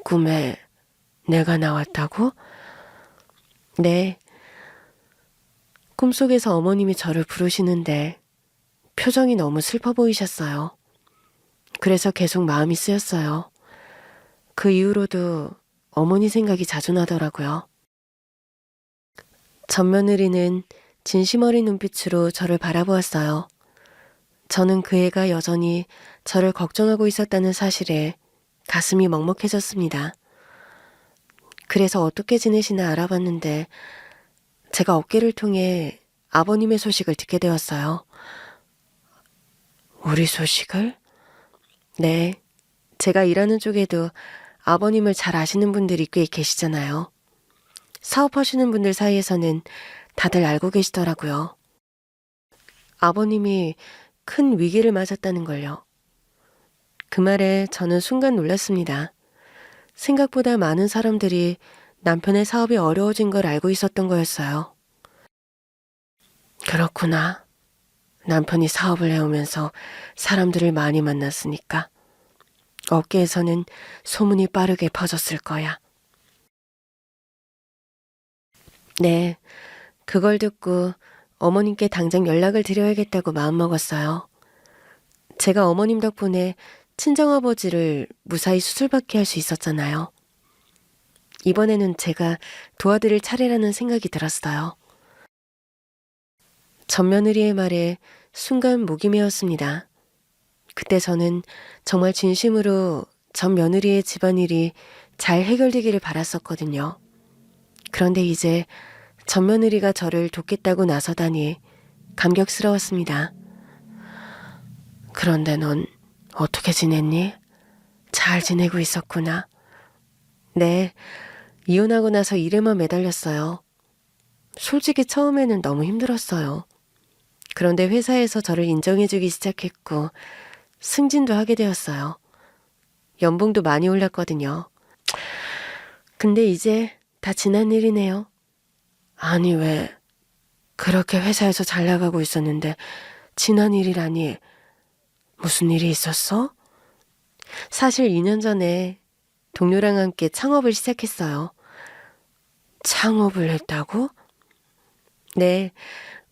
꿈에 내가 나왔다고? 네. 꿈속에서 어머님이 저를 부르시는데 표정이 너무 슬퍼 보이셨어요. 그래서 계속 마음이 쓰였어요. 그 이후로도 어머니 생각이 자주 나더라고요. 전 며느리는 진심 어린 눈빛으로 저를 바라보았어요. 저는 그 애가 여전히 저를 걱정하고 있었다는 사실에 가슴이 먹먹해졌습니다. 그래서 어떻게 지내시나 알아봤는데 제가 어깨를 통해 아버님의 소식을 듣게 되었어요. 우리 소식을? 네. 제가 일하는 쪽에도 아버님을 잘 아시는 분들이 꽤 계시잖아요. 사업하시는 분들 사이에서는 다들 알고 계시더라고요. 아버님이 큰 위기를 맞았다는 걸요. 그 말에 저는 순간 놀랐습니다. 생각보다 많은 사람들이 남편의 사업이 어려워진 걸 알고 있었던 거였어요. 그렇구나. 남편이 사업을 해오면서 사람들을 많이 만났으니까 업계에서는 소문이 빠르게 퍼졌을 거야. 네, 그걸 듣고 어머님께 당장 연락을 드려야겠다고 마음먹었어요. 제가 어머님 덕분에 친정아버지를 무사히 수술받게 할 수 있었잖아요. 이번에는 제가 도와드릴 차례라는 생각이 들었어요. 전 며느리의 말에 순간 목이 메었습니다. 그때 저는 정말 진심으로 전 며느리의 집안일이 잘 해결되기를 바랐었거든요. 그런데 이제 전 며느리가 저를 돕겠다고 나서다니 감격스러웠습니다. 그런데 넌 어떻게 지냈니? 잘 지내고 있었구나. 네, 이혼하고 나서 일에만 매달렸어요. 솔직히 처음에는 너무 힘들었어요. 그런데 회사에서 저를 인정해주기 시작했고 승진도 하게 되었어요. 연봉도 많이 올랐거든요. 근데 이제 다 지난 일이네요. 아니 왜 그렇게 회사에서 잘 나가고 있었는데 지난 일이라니 무슨 일이 있었어? 사실 2년 전에 동료랑 함께 창업을 시작했어요. 창업을 했다고? 네,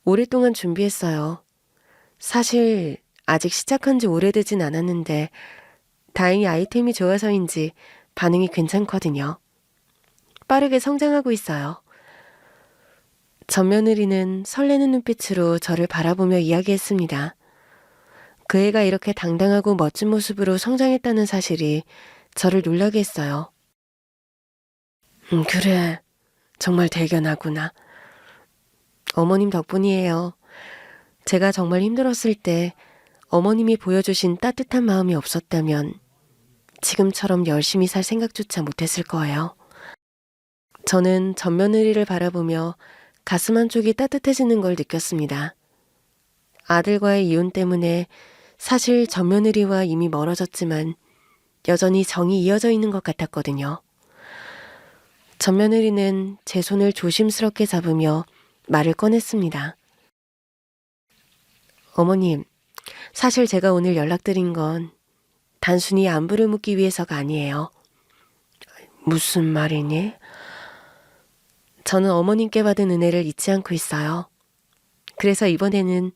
오랫동안 준비했어요. 사실 아직 시작한 지 오래되진 않았는데 다행히 아이템이 좋아서인지 반응이 괜찮거든요. 빠르게 성장하고 있어요. 전 며느리는 설레는 눈빛으로 저를 바라보며 이야기했습니다. 그 애가 이렇게 당당하고 멋진 모습으로 성장했다는 사실이 저를 놀라게 했어요. 그래. 정말 대견하구나. 어머님 덕분이에요. 제가 정말 힘들었을 때 어머님이 보여주신 따뜻한 마음이 없었다면 지금처럼 열심히 살 생각조차 못했을 거예요. 저는 전 며느리를 바라보며 가슴 한쪽이 따뜻해지는 걸 느꼈습니다. 아들과의 이혼 때문에 사실 전 며느리와 이미 멀어졌지만 여전히 정이 이어져 있는 것 같았거든요. 전 며느리는 제 손을 조심스럽게 잡으며 말을 꺼냈습니다. 어머님, 사실 제가 오늘 연락드린 건 단순히 안부를 묻기 위해서가 아니에요. 무슨 말이니? 저는 어머님께 받은 은혜를 잊지 않고 있어요. 그래서 이번에는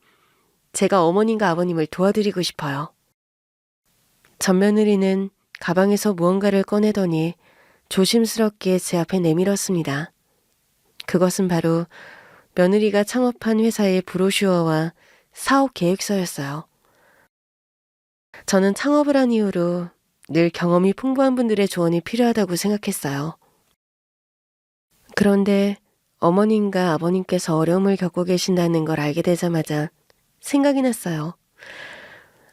제가 어머님과 아버님을 도와드리고 싶어요. 전 며느리는 가방에서 무언가를 꺼내더니 조심스럽게 제 앞에 내밀었습니다. 그것은 바로 며느리가 창업한 회사의 브로슈어와 사업 계획서였어요. 저는 창업을 한 이후로 늘 경험이 풍부한 분들의 조언이 필요하다고 생각했어요. 그런데 어머님과 아버님께서 어려움을 겪고 계신다는 걸 알게 되자마자 생각이 났어요.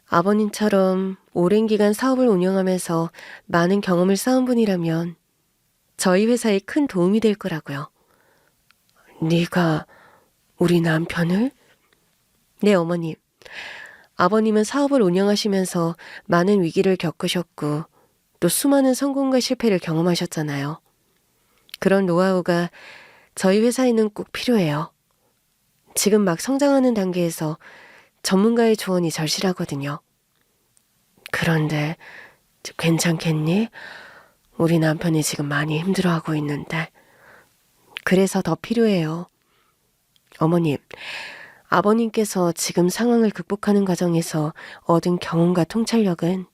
아버님처럼 오랜 기간 사업을 운영하면서 많은 경험을 쌓은 분이라면 저희 회사에 큰 도움이 될 거라고요. 네가 우리 남편을? 네, 어머님. 아버님은 사업을 운영하시면서 많은 위기를 겪으셨고 또 수많은 성공과 실패를 경험하셨잖아요. 그런 노하우가 저희 회사에는 꼭 필요해요. 지금 막 성장하는 단계에서 전문가의 조언이 절실하거든요. 그런데 괜찮겠니? 우리 남편이 지금 많이 힘들어하고 있는데. 그래서 더 필요해요. 어머님, 아버님께서 지금 상황을 극복하는 과정에서 얻은 경험과 통찰력은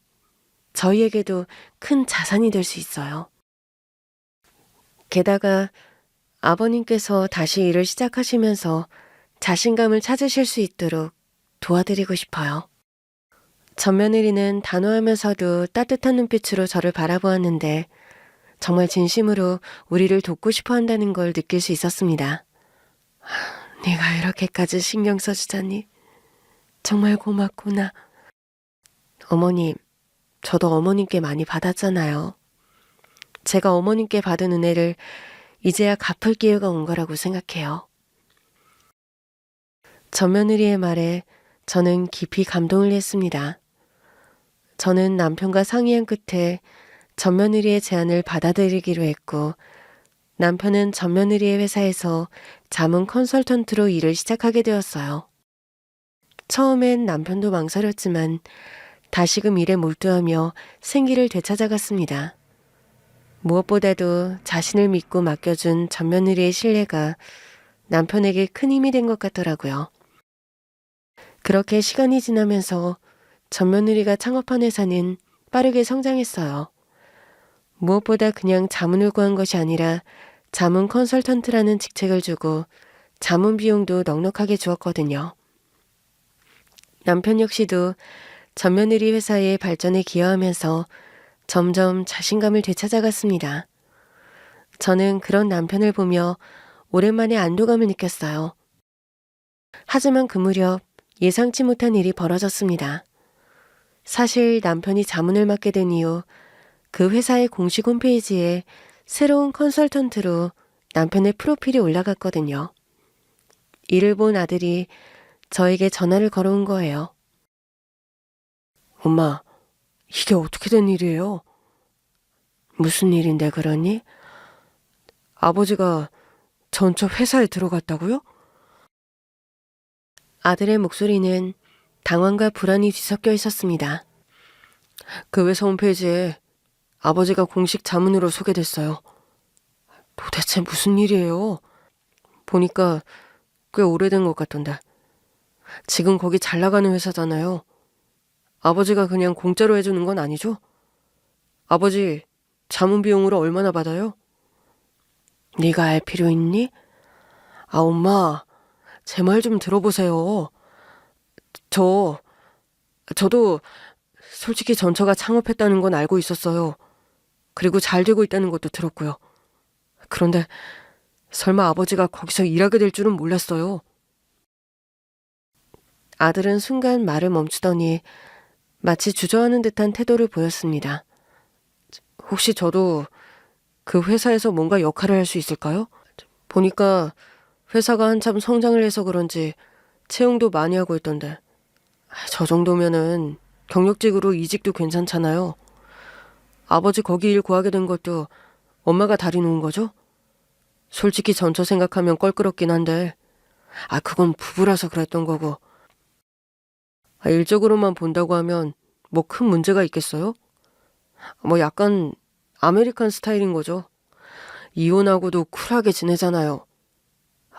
저희에게도 큰 자산이 될 수 있어요. 게다가 아버님께서 다시 일을 시작하시면서 자신감을 찾으실 수 있도록 도와드리고 싶어요. 전며느리는 단호하면서도 따뜻한 눈빛으로 저를 바라보았는데 정말 진심으로 우리를 돕고 싶어 한다는 걸 느낄 수 있었습니다. 네가 이렇게까지 신경 써주다니 정말 고맙구나. 어머님, 저도 어머님께 많이 받았잖아요. 제가 어머님께 받은 은혜를 이제야 갚을 기회가 온 거라고 생각해요. 전며느리의 말에 저는 깊이 감동을 했습니다. 저는 남편과 상의한 끝에 전며느리의 제안을 받아들이기로 했고 남편은 전며느리의 회사에서 자문 컨설턴트로 일을 시작하게 되었어요. 처음엔 남편도 망설였지만 다시금 일에 몰두하며 생기를 되찾아갔습니다. 무엇보다도 자신을 믿고 맡겨준 전며느리의 신뢰가 남편에게 큰 힘이 된 것 같더라고요. 그렇게 시간이 지나면서 전며느리가 창업한 회사는 빠르게 성장했어요. 무엇보다 그냥 자문을 구한 것이 아니라 자문 컨설턴트라는 직책을 주고 자문 비용도 넉넉하게 주었거든요. 남편 역시도 전며느리 회사의 발전에 기여하면서 점점 자신감을 되찾아갔습니다. 저는 그런 남편을 보며 오랜만에 안도감을 느꼈어요. 하지만 그 무렵 예상치 못한 일이 벌어졌습니다. 사실 남편이 자문을 맡게 된 이후 그 회사의 공식 홈페이지에 새로운 컨설턴트로 남편의 프로필이 올라갔거든요. 이를 본 아들이 저에게 전화를 걸어온 거예요. 엄마, 이게 어떻게 된 일이에요? 무슨 일인데 그러니? 아버지가 전처 회사에 들어갔다고요? 아들의 목소리는 당황과 불안이 뒤섞여 있었습니다. 그 회사 홈페이지에 아버지가 공식 자문으로 소개됐어요. 도대체 무슨 일이에요? 보니까 꽤 오래된 것 같던데. 지금 거기 잘 나가는 회사잖아요. 아버지가 그냥 공짜로 해주는 건 아니죠? 아버지 자문 비용으로 얼마나 받아요? 네가 알 필요 있니? 아, 엄마, 제 말 좀 들어보세요. 저도 솔직히 전처가 창업했다는 건 알고 있었어요. 그리고 잘 되고 있다는 것도 들었고요. 그런데 설마 아버지가 거기서 일하게 될 줄은 몰랐어요. 아들은 순간 말을 멈추더니 마치 주저하는 듯한 태도를 보였습니다. 혹시 저도 그 회사에서 뭔가 역할을 할 수 있을까요? 보니까 회사가 한참 성장을 해서 그런지 채용도 많이 하고 있던데. 저 정도면은 경력직으로 이직도 괜찮잖아요. 아버지 거기 일 구하게 된 것도 엄마가 다리 놓은 거죠? 솔직히 전처 생각하면 껄끄럽긴 한데 그건 부부라서 그랬던 거고. 일적으로만 본다고 하면 뭐 큰 문제가 있겠어요? 뭐 약간 아메리칸 스타일인 거죠. 이혼하고도 쿨하게 지내잖아요.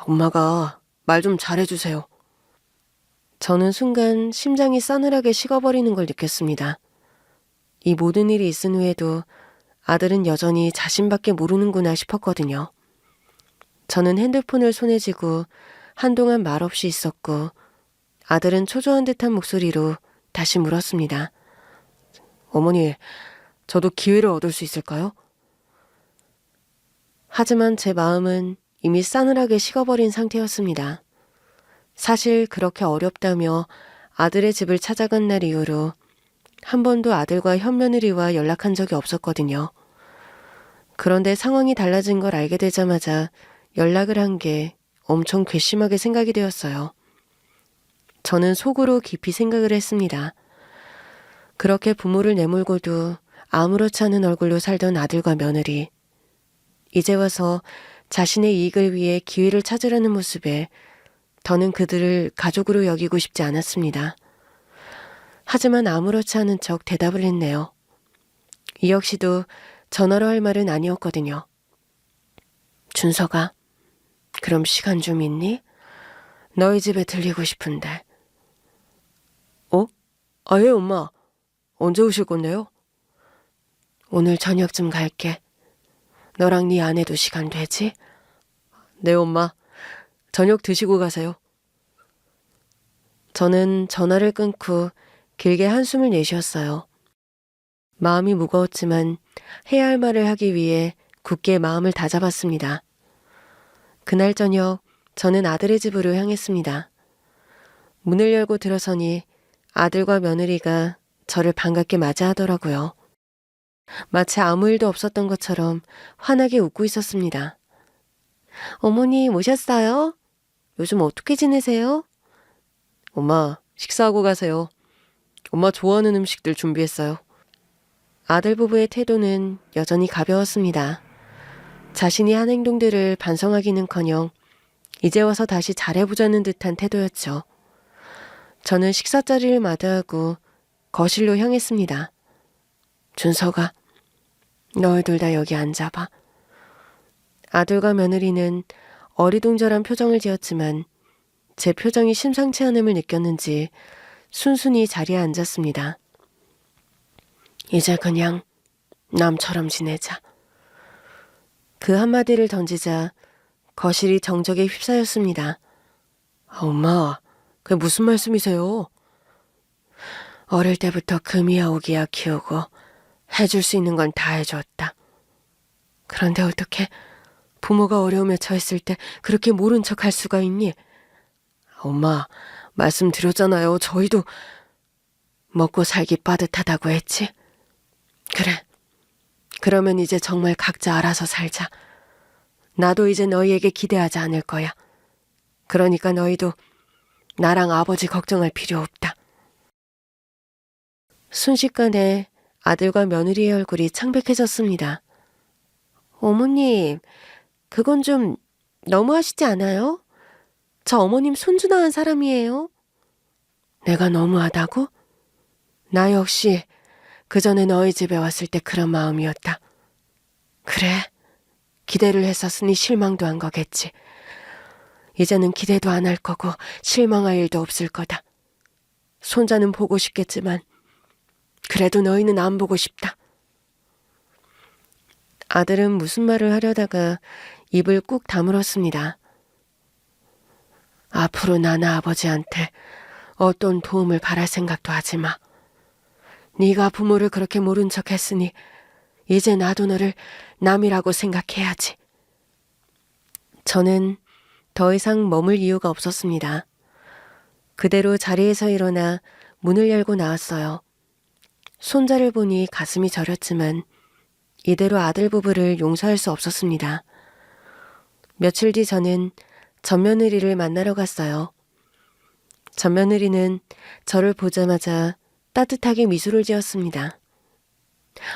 엄마가 말 좀 잘해주세요. 저는 순간 심장이 싸늘하게 식어버리는 걸 느꼈습니다. 이 모든 일이 있은 후에도 아들은 여전히 자신밖에 모르는구나 싶었거든요. 저는 핸드폰을 손에 쥐고 한동안 말없이 있었고 아들은 초조한 듯한 목소리로 다시 물었습니다. 어머니, 저도 기회를 얻을 수 있을까요? 하지만 제 마음은 이미 싸늘하게 식어버린 상태였습니다. 사실 그렇게 어렵다며 아들의 집을 찾아간 날 이후로 한 번도 아들과 현며느리와 연락한 적이 없었거든요. 그런데 상황이 달라진 걸 알게 되자마자 연락을 한 게 엄청 괘씸하게 생각이 되었어요. 저는 속으로 깊이 생각을 했습니다. 그렇게 부모를 내몰고도 아무렇지 않은 얼굴로 살던 아들과 며느리. 이제 와서 자신의 이익을 위해 기회를 찾으려는 모습에 더는 그들을 가족으로 여기고 싶지 않았습니다. 하지만 아무렇지 않은 척 대답을 했네요. 이 역시도 전화로 할 말은 아니었거든요. 준서가, 그럼 시간 좀 있니? 너희 집에 들리고 싶은데. 예, 엄마. 언제 오실 건데요? 오늘 저녁쯤 갈게. 너랑 네 아내도 시간 되지? 네, 엄마. 저녁 드시고 가세요. 저는 전화를 끊고 길게 한숨을 내쉬었어요. 마음이 무거웠지만 해야 할 말을 하기 위해 굳게 마음을 다잡았습니다. 그날 저녁 저는 아들의 집으로 향했습니다. 문을 열고 들어서니 아들과 며느리가 저를 반갑게 맞이하더라고요. 마치 아무 일도 없었던 것처럼 환하게 웃고 있었습니다. 어머니 오셨어요? 요즘 어떻게 지내세요? 엄마, 식사하고 가세요. 엄마 좋아하는 음식들 준비했어요. 아들 부부의 태도는 여전히 가벼웠습니다. 자신이 한 행동들을 반성하기는커녕 이제 와서 다시 잘해보자는 듯한 태도였죠. 저는 식사 자리를 마다하고 거실로 향했습니다. 준서가, 너희들 다 여기 앉아봐. 아들과 며느리는 어리둥절한 표정을 지었지만 제 표정이 심상치 않음을 느꼈는지 순순히 자리에 앉았습니다. 이제 그냥 남처럼 지내자. 그 한마디를 던지자 거실이 정적에 휩싸였습니다. 엄마, 그게 무슨 말씀이세요? 어릴 때부터 금이야 오기야 키우고 해줄 수 있는 건 다 해줬다. 그런데 어떻게 부모가 어려움에 처했을 때 그렇게 모른 척 할 수가 있니? 엄마, 말씀드렸잖아요. 저희도 먹고 살기 빠듯하다고 했지? 그래. 그러면 이제 정말 각자 알아서 살자. 나도 이제 너희에게 기대하지 않을 거야. 그러니까 너희도 나랑 아버지 걱정할 필요 없다. 순식간에 아들과 며느리의 얼굴이 창백해졌습니다. 어머님, 그건 좀 너무하시지 않아요? 저 어머님 손주 낳은 사람이에요. 내가 너무하다고? 나 역시 그 전에 너희 집에 왔을 때 그런 마음이었다. 그래, 기대를 했었으니 실망도 한 거겠지. 이제는 기대도 안 할 거고 실망할 일도 없을 거다. 손자는 보고 싶겠지만 그래도 너희는 안 보고 싶다. 아들은 무슨 말을 하려다가 입을 꾹 다물었습니다. 앞으로 나나 아버지한테 어떤 도움을 바랄 생각도 하지 마. 네가 부모를 그렇게 모른 척 했으니 이제 나도 너를 남이라고 생각해야지. 저는 더 이상 머물 이유가 없었습니다. 그대로 자리에서 일어나 문을 열고 나왔어요. 손자를 보니 가슴이 저렸지만 이대로 아들 부부를 용서할 수 없었습니다. 며칠 뒤 저는 맏며느리를 만나러 갔어요. 맏며느리는 저를 보자마자 따뜻하게 미소를 지었습니다.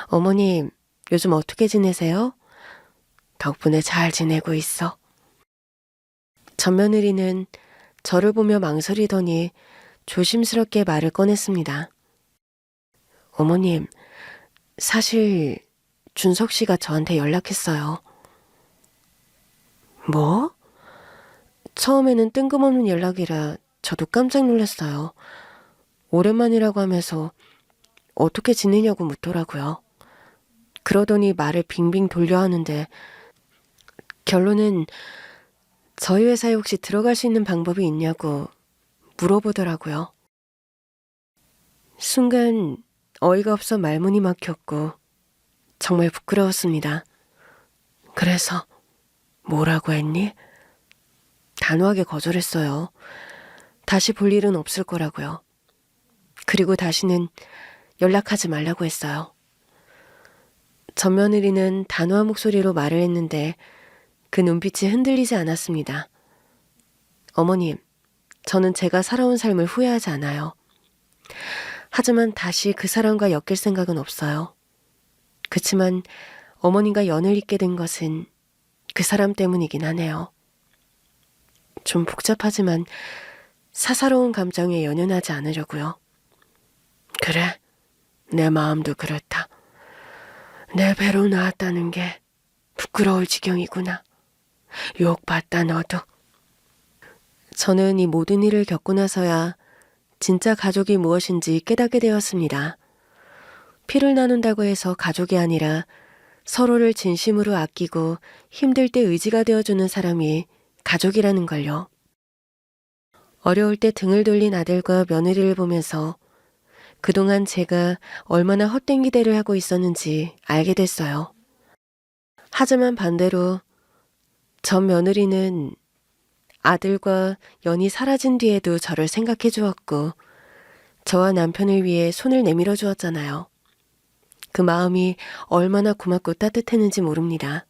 어머님, 요즘 어떻게 지내세요? 덕분에 잘 지내고 있어. 맏며느리는 저를 보며 망설이더니 조심스럽게 말을 꺼냈습니다. 어머님, 사실 준석 씨가 저한테 연락했어요. 뭐? 처음에는 뜬금없는 연락이라 저도 깜짝 놀랐어요. 오랜만이라고 하면서 어떻게 지내냐고 묻더라고요. 그러더니 말을 빙빙 돌려 하는데 결론은 저희 회사에 혹시 들어갈 수 있는 방법이 있냐고 물어보더라고요. 순간 어이가 없어 말문이 막혔고 정말 부끄러웠습니다. 그래서 뭐라고 했니? 단호하게 거절했어요. 다시 볼 일은 없을 거라고요. 그리고 다시는 연락하지 말라고 했어요. 맏며느리는 단호한 목소리로 말을 했는데 그 눈빛이 흔들리지 않았습니다. 어머님, 저는 제가 살아온 삶을 후회하지 않아요. 하지만 다시 그 사람과 엮일 생각은 없어요. 그치만 어머님과 연을 잇게 된 것은 그 사람 때문이긴 하네요. 좀 복잡하지만 사사로운 감정에 연연하지 않으려고요. 그래, 내 마음도 그렇다. 내 배로 나왔다는 게 부끄러울 지경이구나. 욕받다 너도. 저는 이 모든 일을 겪고 나서야 진짜 가족이 무엇인지 깨닫게 되었습니다. 피를 나눈다고 해서 가족이 아니라 서로를 진심으로 아끼고 힘들 때 의지가 되어주는 사람이 가족이라는 걸요. 어려울 때 등을 돌린 아들과 며느리를 보면서 그동안 제가 얼마나 헛된 기대를 하고 있었는지 알게 됐어요. 하지만 반대로 전 며느리는 아들과 연이 사라진 뒤에도 저를 생각해 주었고 저와 남편을 위해 손을 내밀어 주었잖아요. 그 마음이 얼마나 고맙고 따뜻했는지 모릅니다.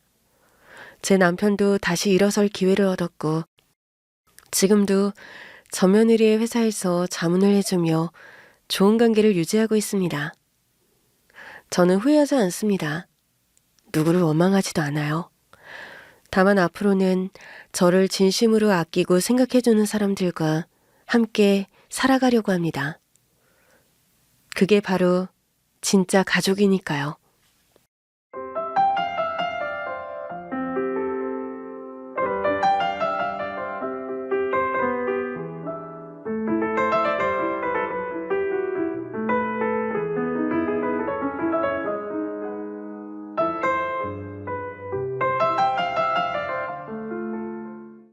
제 남편도 다시 일어설 기회를 얻었고 지금도 전 며느리의 회사에서 자문을 해주며 좋은 관계를 유지하고 있습니다. 저는 후회하지 않습니다. 누구를 원망하지도 않아요. 다만 앞으로는 저를 진심으로 아끼고 생각해주는 사람들과 함께 살아가려고 합니다. 그게 바로 진짜 가족이니까요.